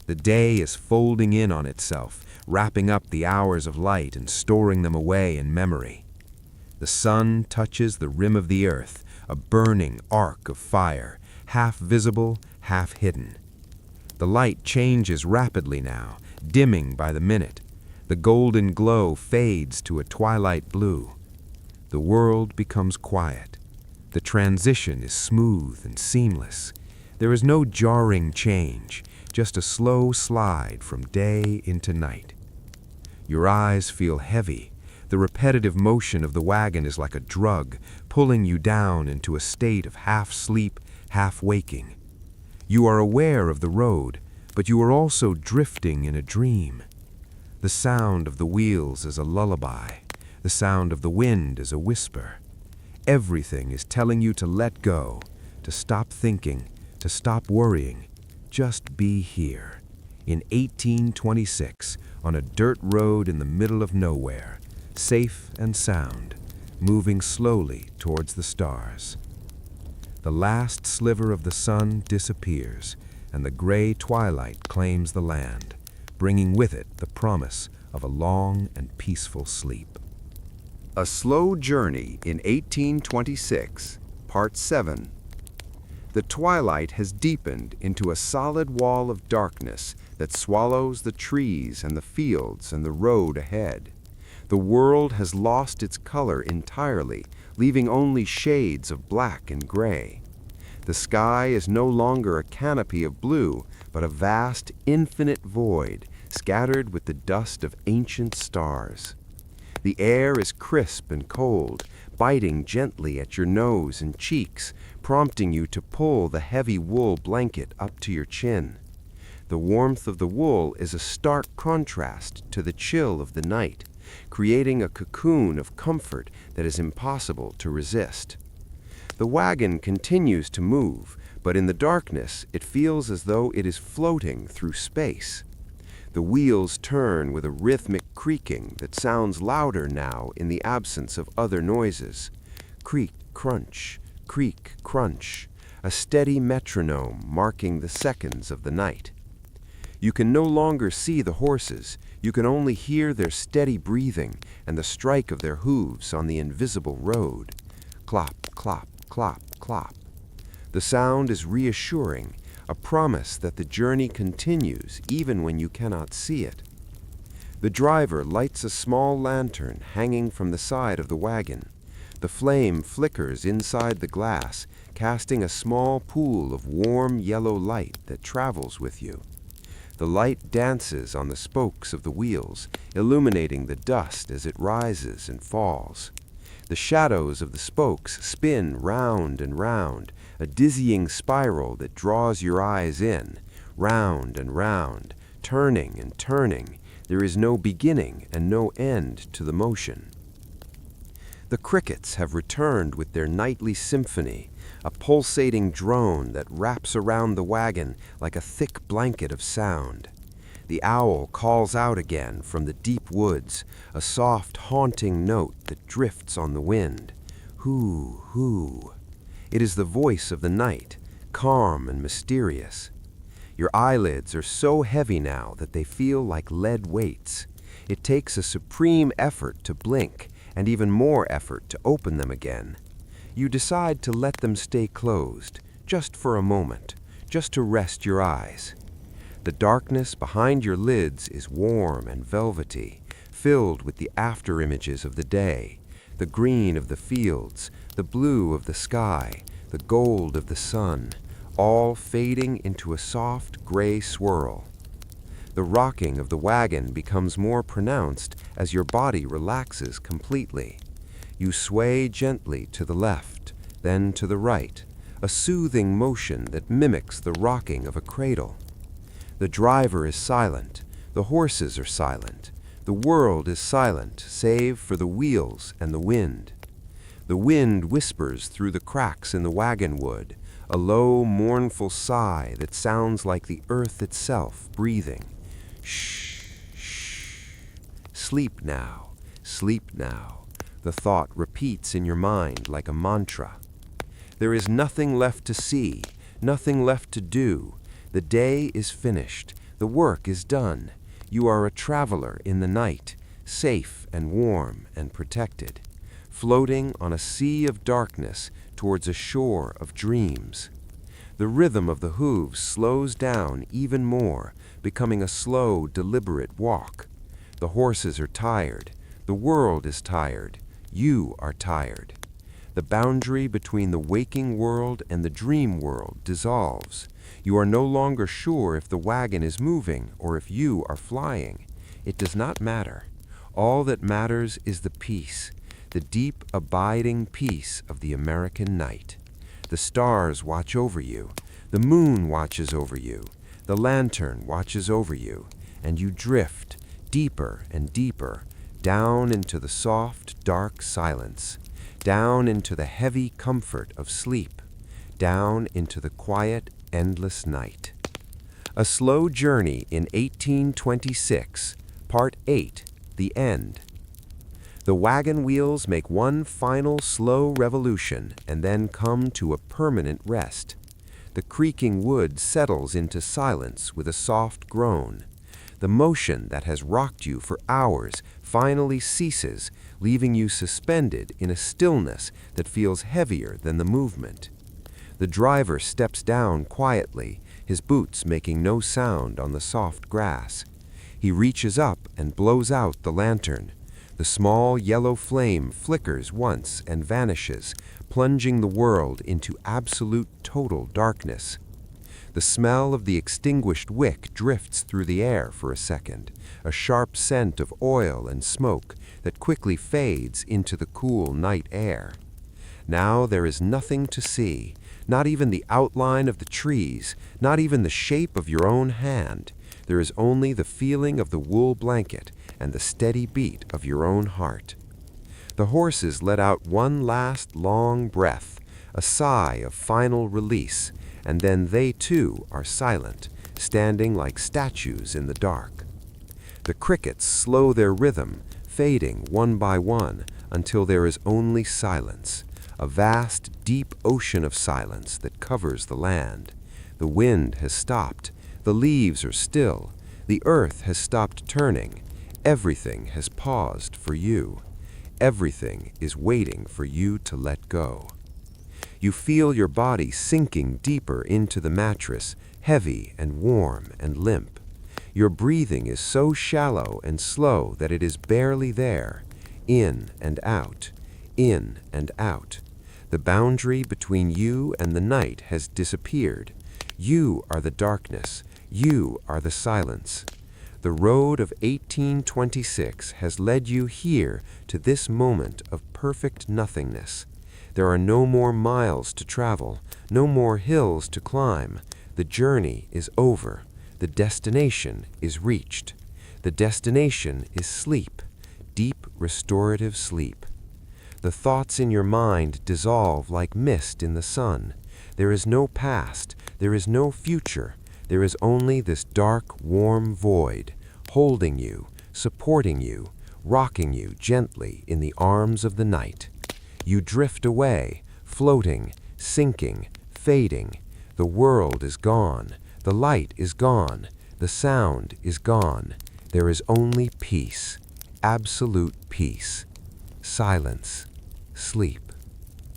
The day is folding in on itself, wrapping up the hours of light and storing them away in memory. The sun touches the rim of the earth, a burning arc of fire, half visible, half hidden. The light changes rapidly now, dimming by the minute. The golden glow fades to a twilight blue. The world becomes quiet. The transition is smooth and seamless. There is no jarring change, just a slow slide from day into night. Your eyes feel heavy. The repetitive motion of the wagon is like a drug, pulling you down into a state of half sleep, half waking. You are aware of the road, but you are also drifting in a dream. The sound of the wheels is a lullaby. The sound of the wind is a whisper. Everything is telling you to let go, to stop thinking, to stop worrying. Just be here. In 1826, on a dirt road in the middle of nowhere, safe and sound, moving slowly towards the stars. The last sliver of the sun disappears, and the gray twilight claims the land, bringing with it the promise of a long and peaceful sleep. A Slow Journey in 1826, Part 7. The twilight has deepened into a solid wall of darkness that swallows the trees and the fields and the road ahead. The world has lost its color entirely, leaving only shades of black and gray. The sky is no longer a canopy of blue, but a vast, infinite void, scattered with the dust of ancient stars. The air is crisp and cold, biting gently at your nose and cheeks, prompting you to pull the heavy wool blanket up to your chin. The warmth of the wool is a stark contrast to the chill of the night, creating a cocoon of comfort that is impossible to resist. The wagon continues to move, but in the darkness it feels as though it is floating through space. The wheels turn with a rhythmic creaking that sounds louder now in the absence of other noises. Creak, crunch, creak, crunch, a steady metronome marking the seconds of the night. You can no longer see the horses, you can only hear their steady breathing and the strike of their hooves on the invisible road. Clop, clop, clop, clop. The sound is reassuring, a promise that the journey continues even when you cannot see it. The driver lights a small lantern hanging from the side of the wagon. The flame flickers inside the glass, casting a small pool of warm yellow light that travels with you. The light dances on the spokes of the wheels, illuminating the dust as it rises and falls. The shadows of the spokes spin round and round, a dizzying spiral that draws your eyes in, round and round, turning and turning. There is no beginning and no end to the motion. The crickets have returned with their nightly symphony, a pulsating drone that wraps around the wagon like a thick blanket of sound. The owl calls out again from the deep woods, a soft, haunting note that drifts on the wind. Hoo, hoo. It is the voice of the night, calm and mysterious. Your eyelids are so heavy now that they feel like lead weights. It takes a supreme effort to blink, and even more effort to open them again. You decide to let them stay closed, just for a moment, just to rest your eyes. The darkness behind your lids is warm and velvety, filled with the after-images of the day, the green of the fields, the blue of the sky, the gold of the sun, all fading into a soft gray swirl. The rocking of the wagon becomes more pronounced as your body relaxes completely. You sway gently to the left, then to the right, a soothing motion that mimics the rocking of a cradle. The driver is silent, the horses are silent, the world is silent save for the wheels and the wind. The wind whispers through the cracks in the wagon wood, a low, mournful sigh that sounds like the earth itself breathing. Shh, shh. Sleep now, the thought repeats in your mind like a mantra. There is nothing left to see, nothing left to do. The day is finished, the work is done. You are a traveler in the night, safe and warm and protected, floating on a sea of darkness towards a shore of dreams. The rhythm of the hooves slows down even more, becoming a slow, deliberate walk. The horses are tired, the world is tired, you are tired. The boundary between the waking world and the dream world dissolves. You are no longer sure if the wagon is moving or if you are flying. It does not matter. All that matters is the peace, the deep, abiding peace of the American night. The stars watch over you, the moon watches over you, the lantern watches over you, and you drift deeper and deeper down into the soft, dark silence, down into the heavy comfort of sleep, down into the quiet, endless night. A Slow Journey in 1826, Part 8, The End. The wagon wheels make one final slow revolution and then come to a permanent rest. The creaking wood settles into silence with a soft groan. The motion that has rocked you for hours finally ceases, leaving you suspended in a stillness that feels heavier than the movement. The driver steps down quietly, his boots making no sound on the soft grass. He reaches up and blows out the lantern. The small yellow flame flickers once and vanishes, plunging the world into absolute total darkness. The smell of the extinguished wick drifts through the air for a second, a sharp scent of oil and smoke that quickly fades into the cool night air. Now there is nothing to see, not even the outline of the trees, not even the shape of your own hand. There is only the feeling of the wool blanket and the steady beat of your own heart. The horses let out one last long breath, a sigh of final release, and then they too are silent, standing like statues in the dark. The crickets slow their rhythm, fading one by one until there is only silence, a vast, deep ocean of silence that covers the land. The wind has stopped, the leaves are still, the earth has stopped turning, everything has paused for you. Everything is waiting for you to let go. You feel your body sinking deeper into the mattress, heavy and warm and limp. Your breathing is so shallow and slow that it is barely there, in and out, in and out. The boundary between you and the night has disappeared. You are the darkness. You are the silence. The road of 1826 has led you here to this moment of perfect nothingness. There are no more miles to travel, no more hills to climb. The journey is over. The destination is reached. The destination is sleep, deep restorative sleep. The thoughts in your mind dissolve like mist in the sun. There is no past, there is no future. There is only this dark, warm void, holding you, supporting you, rocking you gently in the arms of the night. You drift away, floating, sinking, fading. The world is gone, the light is gone, the sound is gone. There is only peace, absolute peace, silence, sleep,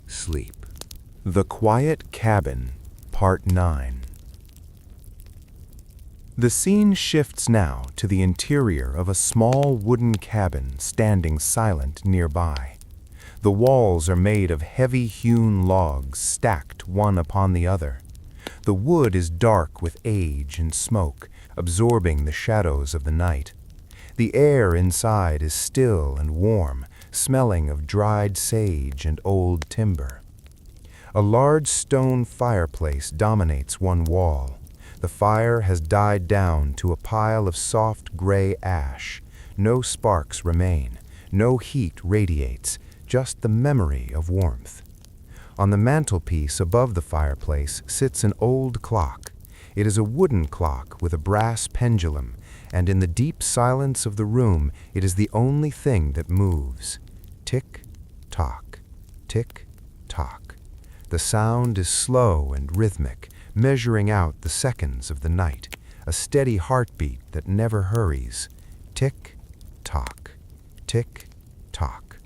sleep. The Quiet Cabin, Part 9. The scene shifts now to the interior of a small wooden cabin standing silent nearby. The walls are made of heavy hewn logs stacked one upon the other. The wood is dark with age and smoke, absorbing the shadows of the night. The air inside is still and warm, smelling of dried sage and old timber. A large stone fireplace dominates one wall. The fire has died down to a pile of soft gray ash. No sparks remain, no heat radiates, just the memory of warmth. On the mantelpiece above the fireplace sits an old clock. It is a wooden clock with a brass pendulum, and in the deep silence of the room it is the only thing that moves. Tick-tock, tick-tock. The sound is slow and rhythmic, measuring out the seconds of the night, a steady heartbeat that never hurries. Tick-tock, tick-tock.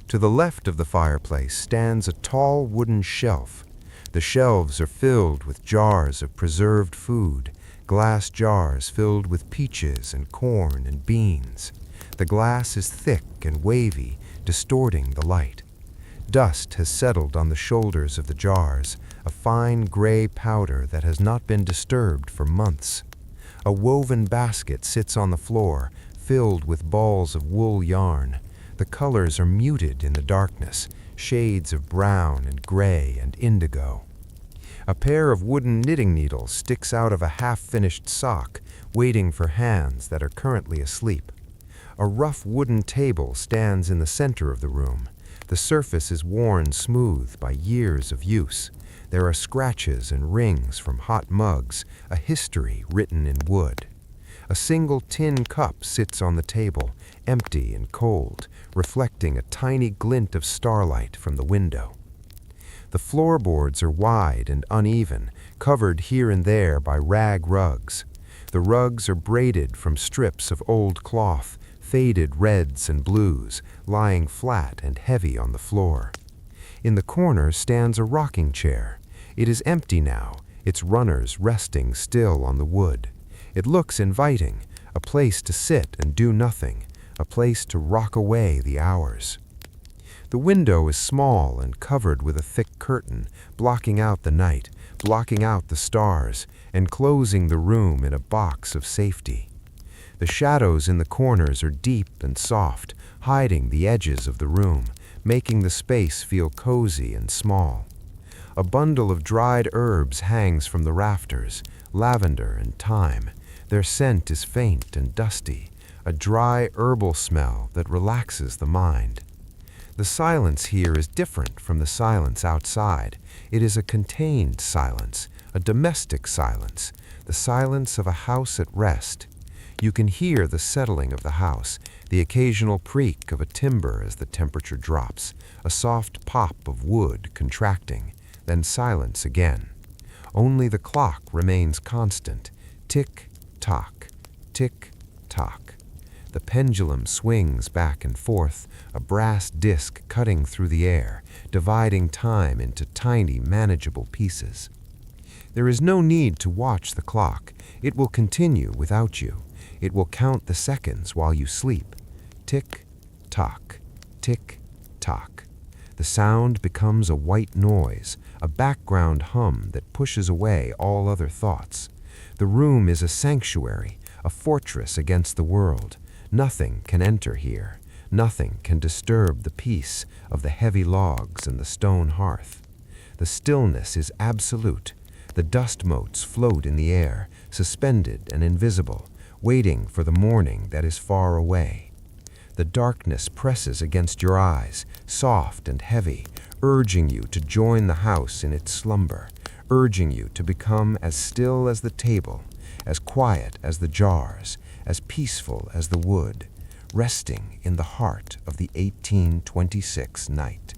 To the left of the fireplace stands a tall wooden shelf. The shelves are filled with jars of preserved food, glass jars filled with peaches and corn and beans. The glass is thick and wavy, distorting the light. Dust has settled on the shoulders of the jars, a fine gray powder that has not been disturbed for months. A woven basket sits on the floor, filled with balls of wool yarn. The colors are muted in the darkness, shades of brown and gray and indigo. A pair of wooden knitting needles sticks out of a half-finished sock, waiting for hands that are currently asleep. A rough wooden table stands in the center of the room. The surface is worn smooth by years of use. There are scratches and rings from hot mugs, a history written in wood. A single tin cup sits on the table, empty and cold, reflecting a tiny glint of starlight from the window. The floorboards are wide and uneven, covered here and there by rag rugs. The rugs are braided from strips of old cloth, faded reds and blues, lying flat and heavy on the floor. In the corner stands a rocking chair. It is empty now, its runners resting still on the wood. It looks inviting, a place to sit and do nothing, a place to rock away the hours. The window is small and covered with a thick curtain, blocking out the night, blocking out the stars, and closing the room in a box of safety. The shadows in the corners are deep and soft, hiding the edges of the room, making the space feel cozy and small. A bundle of dried herbs hangs from the rafters, lavender and thyme. Their scent is faint and dusty, a dry herbal smell that relaxes the mind. The silence here is different from the silence outside. It is a contained silence, a domestic silence, the silence of a house at rest. You can hear the settling of the house, the occasional creak of a timber as the temperature drops, a soft pop of wood contracting, then silence again. Only the clock remains constant, tick-tock, tick-tock. The pendulum swings back and forth, a brass disc cutting through the air, dividing time into tiny, manageable pieces. There is no need to watch the clock. It will continue without you. It will count the seconds while you sleep. Tick-tock, tick-tock. The sound becomes a white noise, a background hum that pushes away all other thoughts. The room is a sanctuary, a fortress against the world. Nothing can enter here. Nothing can disturb the peace of the heavy logs and the stone hearth. The stillness is absolute. The dust motes float in the air, suspended and invisible, waiting for the morning that is far away. The darkness presses against your eyes, soft and heavy, urging you to join the house in its slumber, urging you to become as still as the table, as quiet as the jars, as peaceful as the wood, resting in the heart of the 1826 night.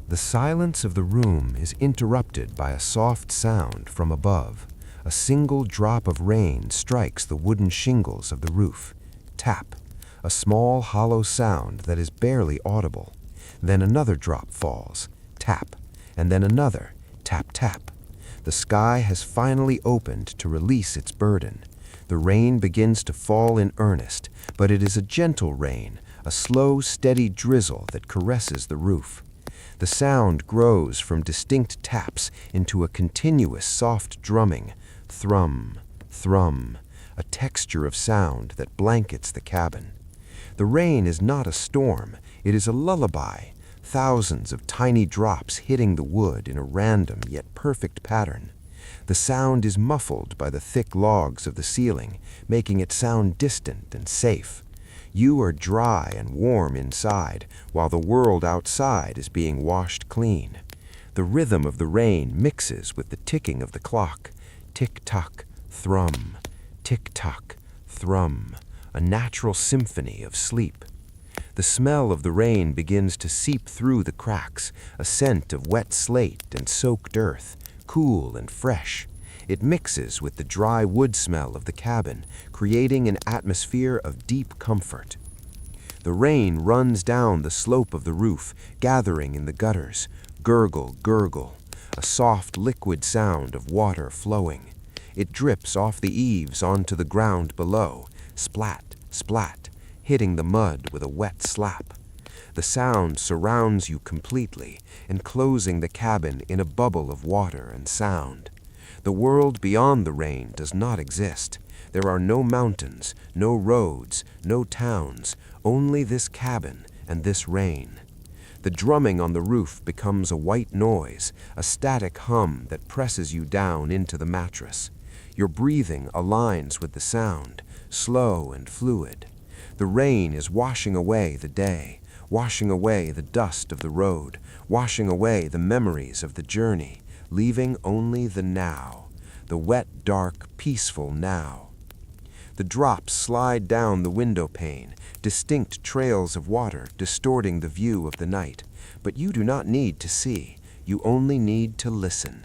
The silence of the room is interrupted by a soft sound from above. A single drop of rain strikes the wooden shingles of the roof. Tap, a small hollow sound that is barely audible. Then another drop falls. Tap, and then another. Tap, tap. The sky has finally opened to release its burden. The rain begins to fall in earnest, but it is a gentle rain, a slow, steady drizzle that caresses the roof. The sound grows from distinct taps into a continuous soft drumming, thrum, thrum, a texture of sound that blankets the cabin. The rain is not a storm, it is a lullaby, thousands of tiny drops hitting the wood in a random yet perfect pattern. The sound is muffled by the thick logs of the ceiling, making it sound distant and safe. You are dry and warm inside, while the world outside is being washed clean. The rhythm of the rain mixes with the ticking of the clock. Tick-tock, thrum, tick-tock, thrum, a natural symphony of sleep. The smell of the rain begins to seep through the cracks, a scent of wet slate and soaked earth, cool and fresh. It mixes with the dry wood smell of the cabin, creating an atmosphere of deep comfort. The rain runs down the slope of the roof, gathering in the gutters. Gurgle, gurgle, a soft liquid sound of water flowing. It drips off the eaves onto the ground below, splat, splat, hitting the mud with a wet slap. The sound surrounds you completely, enclosing the cabin in a bubble of water and sound. The world beyond the rain does not exist. There are no mountains, no roads, no towns, only this cabin and this rain. The drumming on the roof becomes a white noise, a static hum that presses you down into the mattress. Your breathing aligns with the sound, slow and fluid. The rain is washing away the day, washing away the dust of the road, washing away the memories of the journey, leaving only the now, the wet, dark, peaceful now. The drops slide down the window pane, distinct trails of water distorting the view of the night. But you do not need to see, you only need to listen.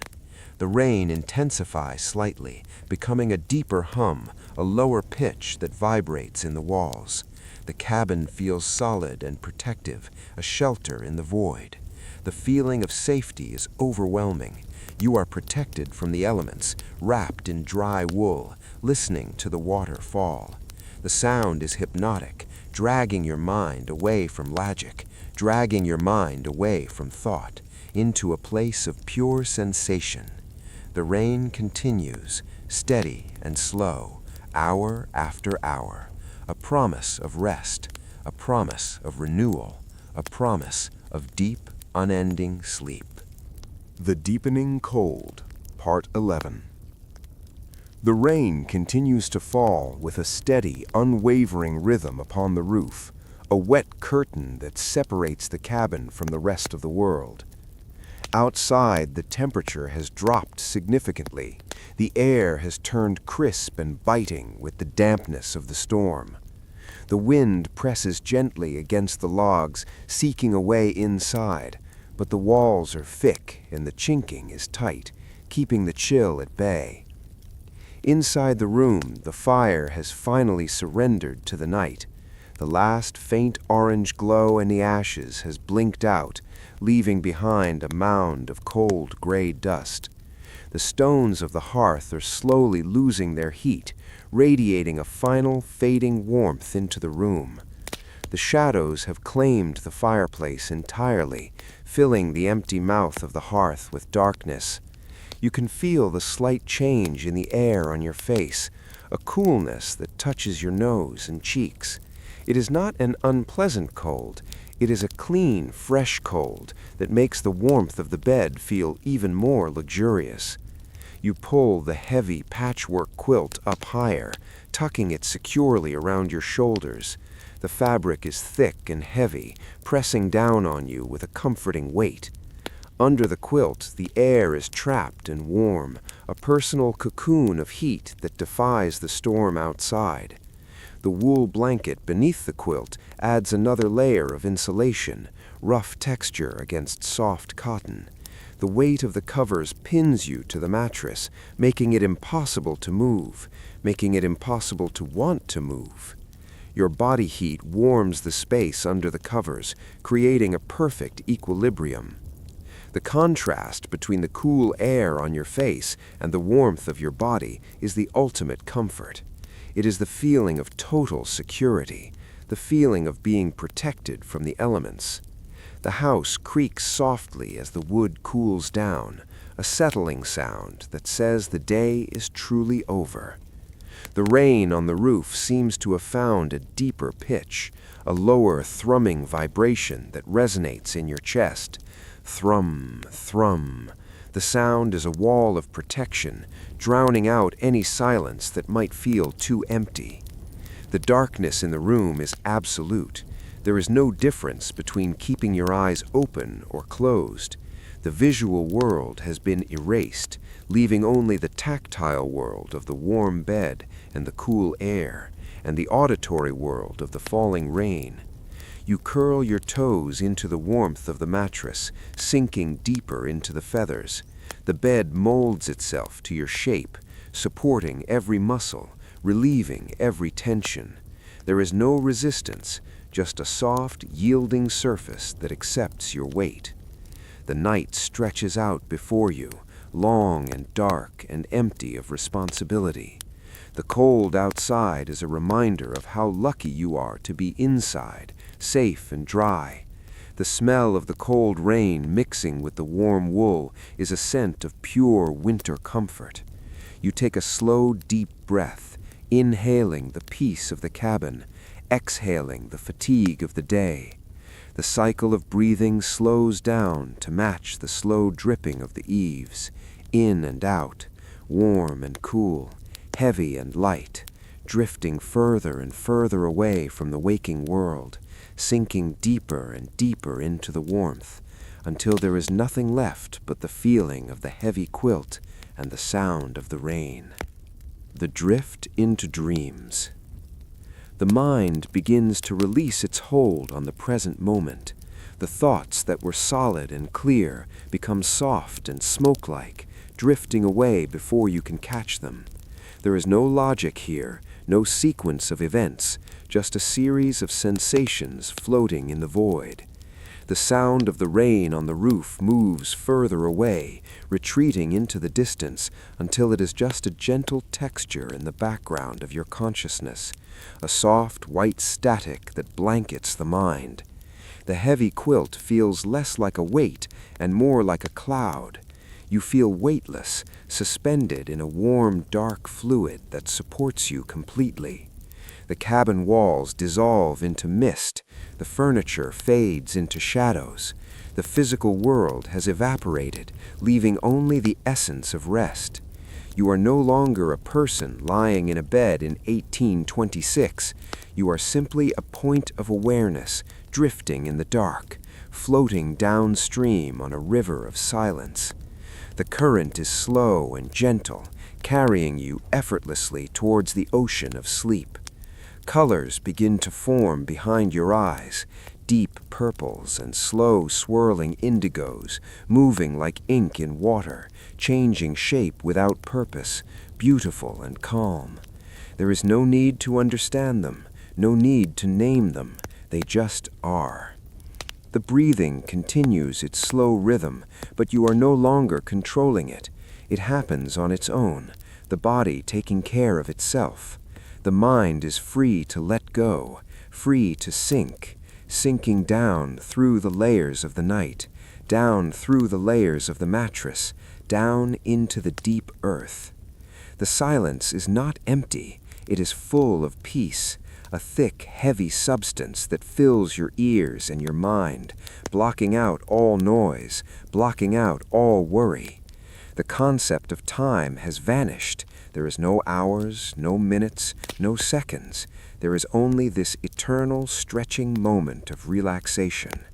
The rain intensifies slightly, becoming a deeper hum, a lower pitch that vibrates in the walls. The cabin feels solid and protective, a shelter in the void. The feeling of safety is overwhelming. You are protected from the elements, wrapped in dry wool, listening to the water fall. The sound is hypnotic, dragging your mind away from logic, dragging your mind away from thought, into a place of pure sensation. The rain continues, steady and slow, hour after hour, a promise of rest, a promise of renewal, a promise of deep, unending sleep. The Deepening Cold, Part 11. The rain continues to fall with a steady, unwavering rhythm upon the roof, a wet curtain that separates the cabin from the rest of the world. Outside, the temperature has dropped significantly. The air has turned crisp and biting with the dampness of the storm. The wind presses gently against the logs, seeking a way inside, but the walls are thick and the chinking is tight, keeping the chill at bay. Inside the room, the fire has finally surrendered to the night. The last faint orange glow in the ashes has blinked out, leaving behind a mound of cold gray dust. The stones of the hearth are slowly losing their heat, radiating a final fading warmth into the room. The shadows have claimed the fireplace entirely, filling the empty mouth of the hearth with darkness. You can feel the slight change in the air on your face, a coolness that touches your nose and cheeks. It is not an unpleasant cold. It is a clean, fresh cold that makes the warmth of the bed feel even more luxurious. You pull the heavy patchwork quilt up higher, tucking it securely around your shoulders. The fabric is thick and heavy, pressing down on you with a comforting weight. Under the quilt, the air is trapped and warm, a personal cocoon of heat that defies the storm outside. The wool blanket beneath the quilt adds another layer of insulation, rough texture against soft cotton. The weight of the covers pins you to the mattress, making it impossible to move, making it impossible to want to move. Your body heat warms the space under the covers, creating a perfect equilibrium. The contrast between the cool air on your face and the warmth of your body is the ultimate comfort. It is the feeling of total security, the feeling of being protected from the elements. The house creaks softly as the wood cools down, a settling sound that says the day is truly over. The rain on the roof seems to have found a deeper pitch, a lower thrumming vibration that resonates in your chest. Thrum, thrum. The sound is a wall of protection, drowning out any silence that might feel too empty. The darkness in the room is absolute. There is no difference between keeping your eyes open or closed. The visual world has been erased, leaving only the tactile world of the warm bed and the cool air, and the auditory world of the falling rain. You curl your toes into the warmth of the mattress, sinking deeper into the feathers. The bed molds itself to your shape, supporting every muscle, relieving every tension. There is no resistance, just a soft, yielding surface that accepts your weight. The night stretches out before you, long and dark and empty of responsibility. The cold outside is a reminder of how lucky you are to be inside, safe and dry. The smell of the cold rain mixing with the warm wool is a scent of pure winter comfort. You take a slow, deep breath, inhaling the peace of the cabin, exhaling the fatigue of the day. The cycle of breathing slows down to match the slow dripping of the eaves, in and out, warm and cool, heavy and light, drifting further and further away from the waking world, sinking deeper and deeper into the warmth, until there is nothing left but the feeling of the heavy quilt and the sound of the rain. The drift into dreams. The mind begins to release its hold on the present moment. The thoughts that were solid and clear become soft and smoke-like, drifting away before you can catch them. There is no logic here, no sequence of events, just a series of sensations floating in the void. The sound of the rain on the roof moves further away, retreating into the distance until it is just a gentle texture in the background of your consciousness, a soft white static that blankets the mind. The heavy quilt feels less like a weight and more like a cloud. You feel weightless, suspended in a warm, dark fluid that supports you completely. The cabin walls dissolve into mist, the furniture fades into shadows. The physical world has evaporated, leaving only the essence of rest. You are no longer a person lying in a bed in 1826. You are simply a point of awareness, drifting in the dark, floating downstream on a river of silence. The current is slow and gentle, carrying you effortlessly towards the ocean of sleep. Colors begin to form behind your eyes, deep purples and slow swirling indigos, moving like ink in water, changing shape without purpose, beautiful and calm. There is no need to understand them, no need to name them, they just are. The breathing continues its slow rhythm, but you are no longer controlling it. It happens on its own, the body taking care of itself. The mind is free to let go, free to sink, sinking down through the layers of the night, down through the layers of the mattress, down into the deep earth. The silence is not empty, it is full of peace, a thick, heavy substance that fills your ears and your mind, blocking out all noise, blocking out all worry. The concept of time has vanished. There is no hours, no minutes, no seconds. There is only this eternal, stretching moment of relaxation.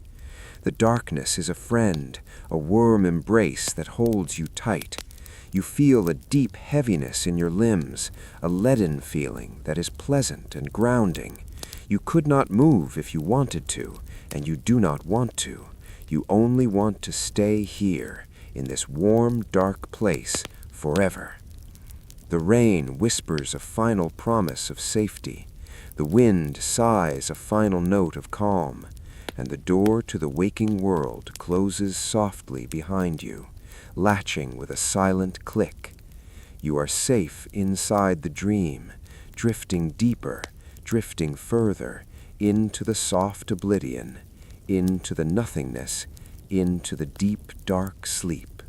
The darkness is a friend, a warm embrace that holds you tight. You feel a deep heaviness in your limbs, a leaden feeling that is pleasant and grounding. You could not move if you wanted to, and you do not want to. You only want to stay here, in this warm, dark place, forever. The rain whispers a final promise of safety. The wind sighs a final note of calm, and the door to the waking world closes softly behind you, latching with a silent click. You are safe inside the dream, drifting deeper, drifting further, into the soft oblivion, into the nothingness, into the deep, dark sleep.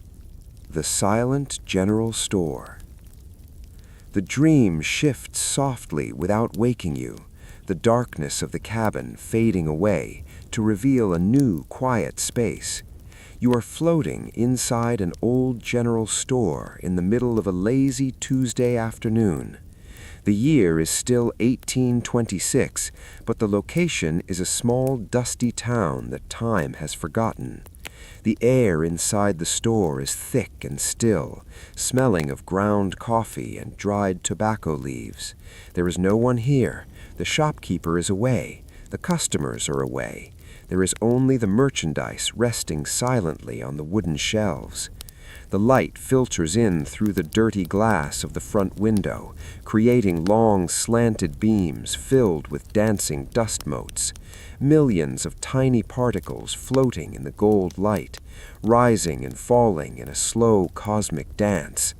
The silent general store. The dream shifts softly without waking you, the darkness of the cabin fading away to reveal a new, quiet space. You are floating inside an old general store in the middle of a lazy Tuesday afternoon. The year is still 1826, but the location is a small, dusty town that time has forgotten. The air inside the store is thick and still, smelling of ground coffee and dried tobacco leaves. There is no one here. The shopkeeper is away. The customers are away. There is only the merchandise resting silently on the wooden shelves. The light filters in through the dirty glass of the front window, creating long, slanted beams filled with dancing dust motes. Millions of tiny particles floating in the gold light, rising and falling in a slow cosmic dance.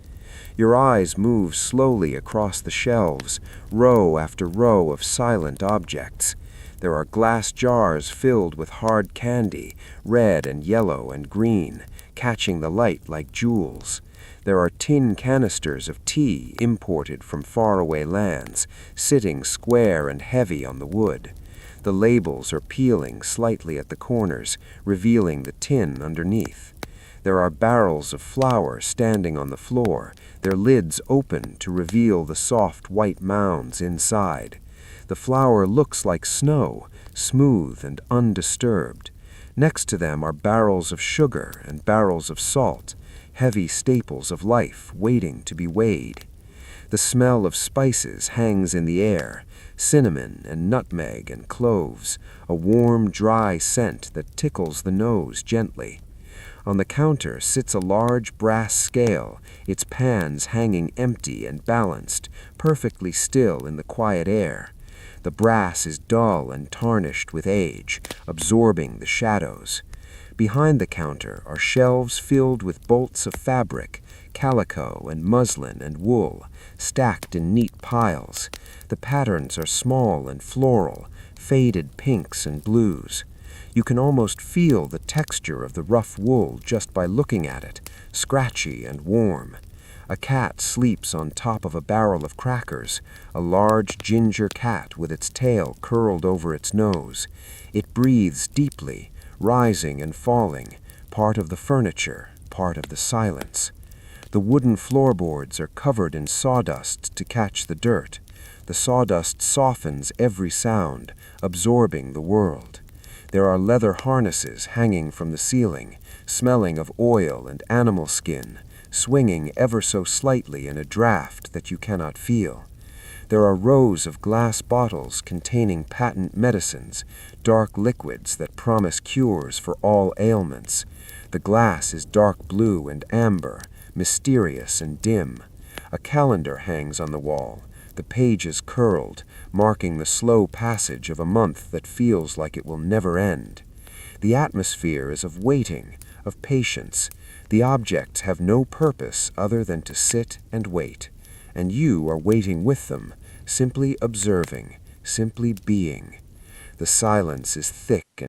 Your eyes move slowly across the shelves, row after row of silent objects. There are glass jars filled with hard candy, red and yellow and green, catching the light like jewels. There are tin canisters of tea imported from faraway lands, sitting square and heavy on the wood. The labels are peeling slightly at the corners, revealing the tin underneath. There are barrels of flour standing on the floor, their lids open to reveal the soft white mounds inside. The flour looks like snow, smooth and undisturbed. Next to them are barrels of sugar and barrels of salt, heavy staples of life waiting to be weighed. The smell of spices hangs in the air, cinnamon and nutmeg and cloves, a warm, dry scent that tickles the nose gently. On the counter sits a large brass scale, its pans hanging empty and balanced, perfectly still in the quiet air. The brass is dull and tarnished with age, absorbing the shadows. Behind the counter are shelves filled with bolts of fabric, calico and muslin and wool, stacked in neat piles. The patterns are small and floral, faded pinks and blues. You can almost feel the texture of the rough wool just by looking at it, scratchy and warm. A cat sleeps on top of a barrel of crackers, a large ginger cat with its tail curled over its nose. It breathes deeply, rising and falling, part of the furniture, part of the silence. The wooden floorboards are covered in sawdust to catch the dirt. The sawdust softens every sound, absorbing the world. There are leather harnesses hanging from the ceiling, smelling of oil and animal skin, swinging ever so slightly in a draft that you cannot feel. There are rows of glass bottles containing patent medicines, dark liquids that promise cures for all ailments. The glass is dark blue and amber, mysterious and dim. A calendar hangs on the wall, the pages curled, marking the slow passage of a month that feels like it will never end. The atmosphere is of waiting, of patience. The objects have no purpose other than to sit and wait, and you are waiting with them, simply observing, simply being. The silence is thick and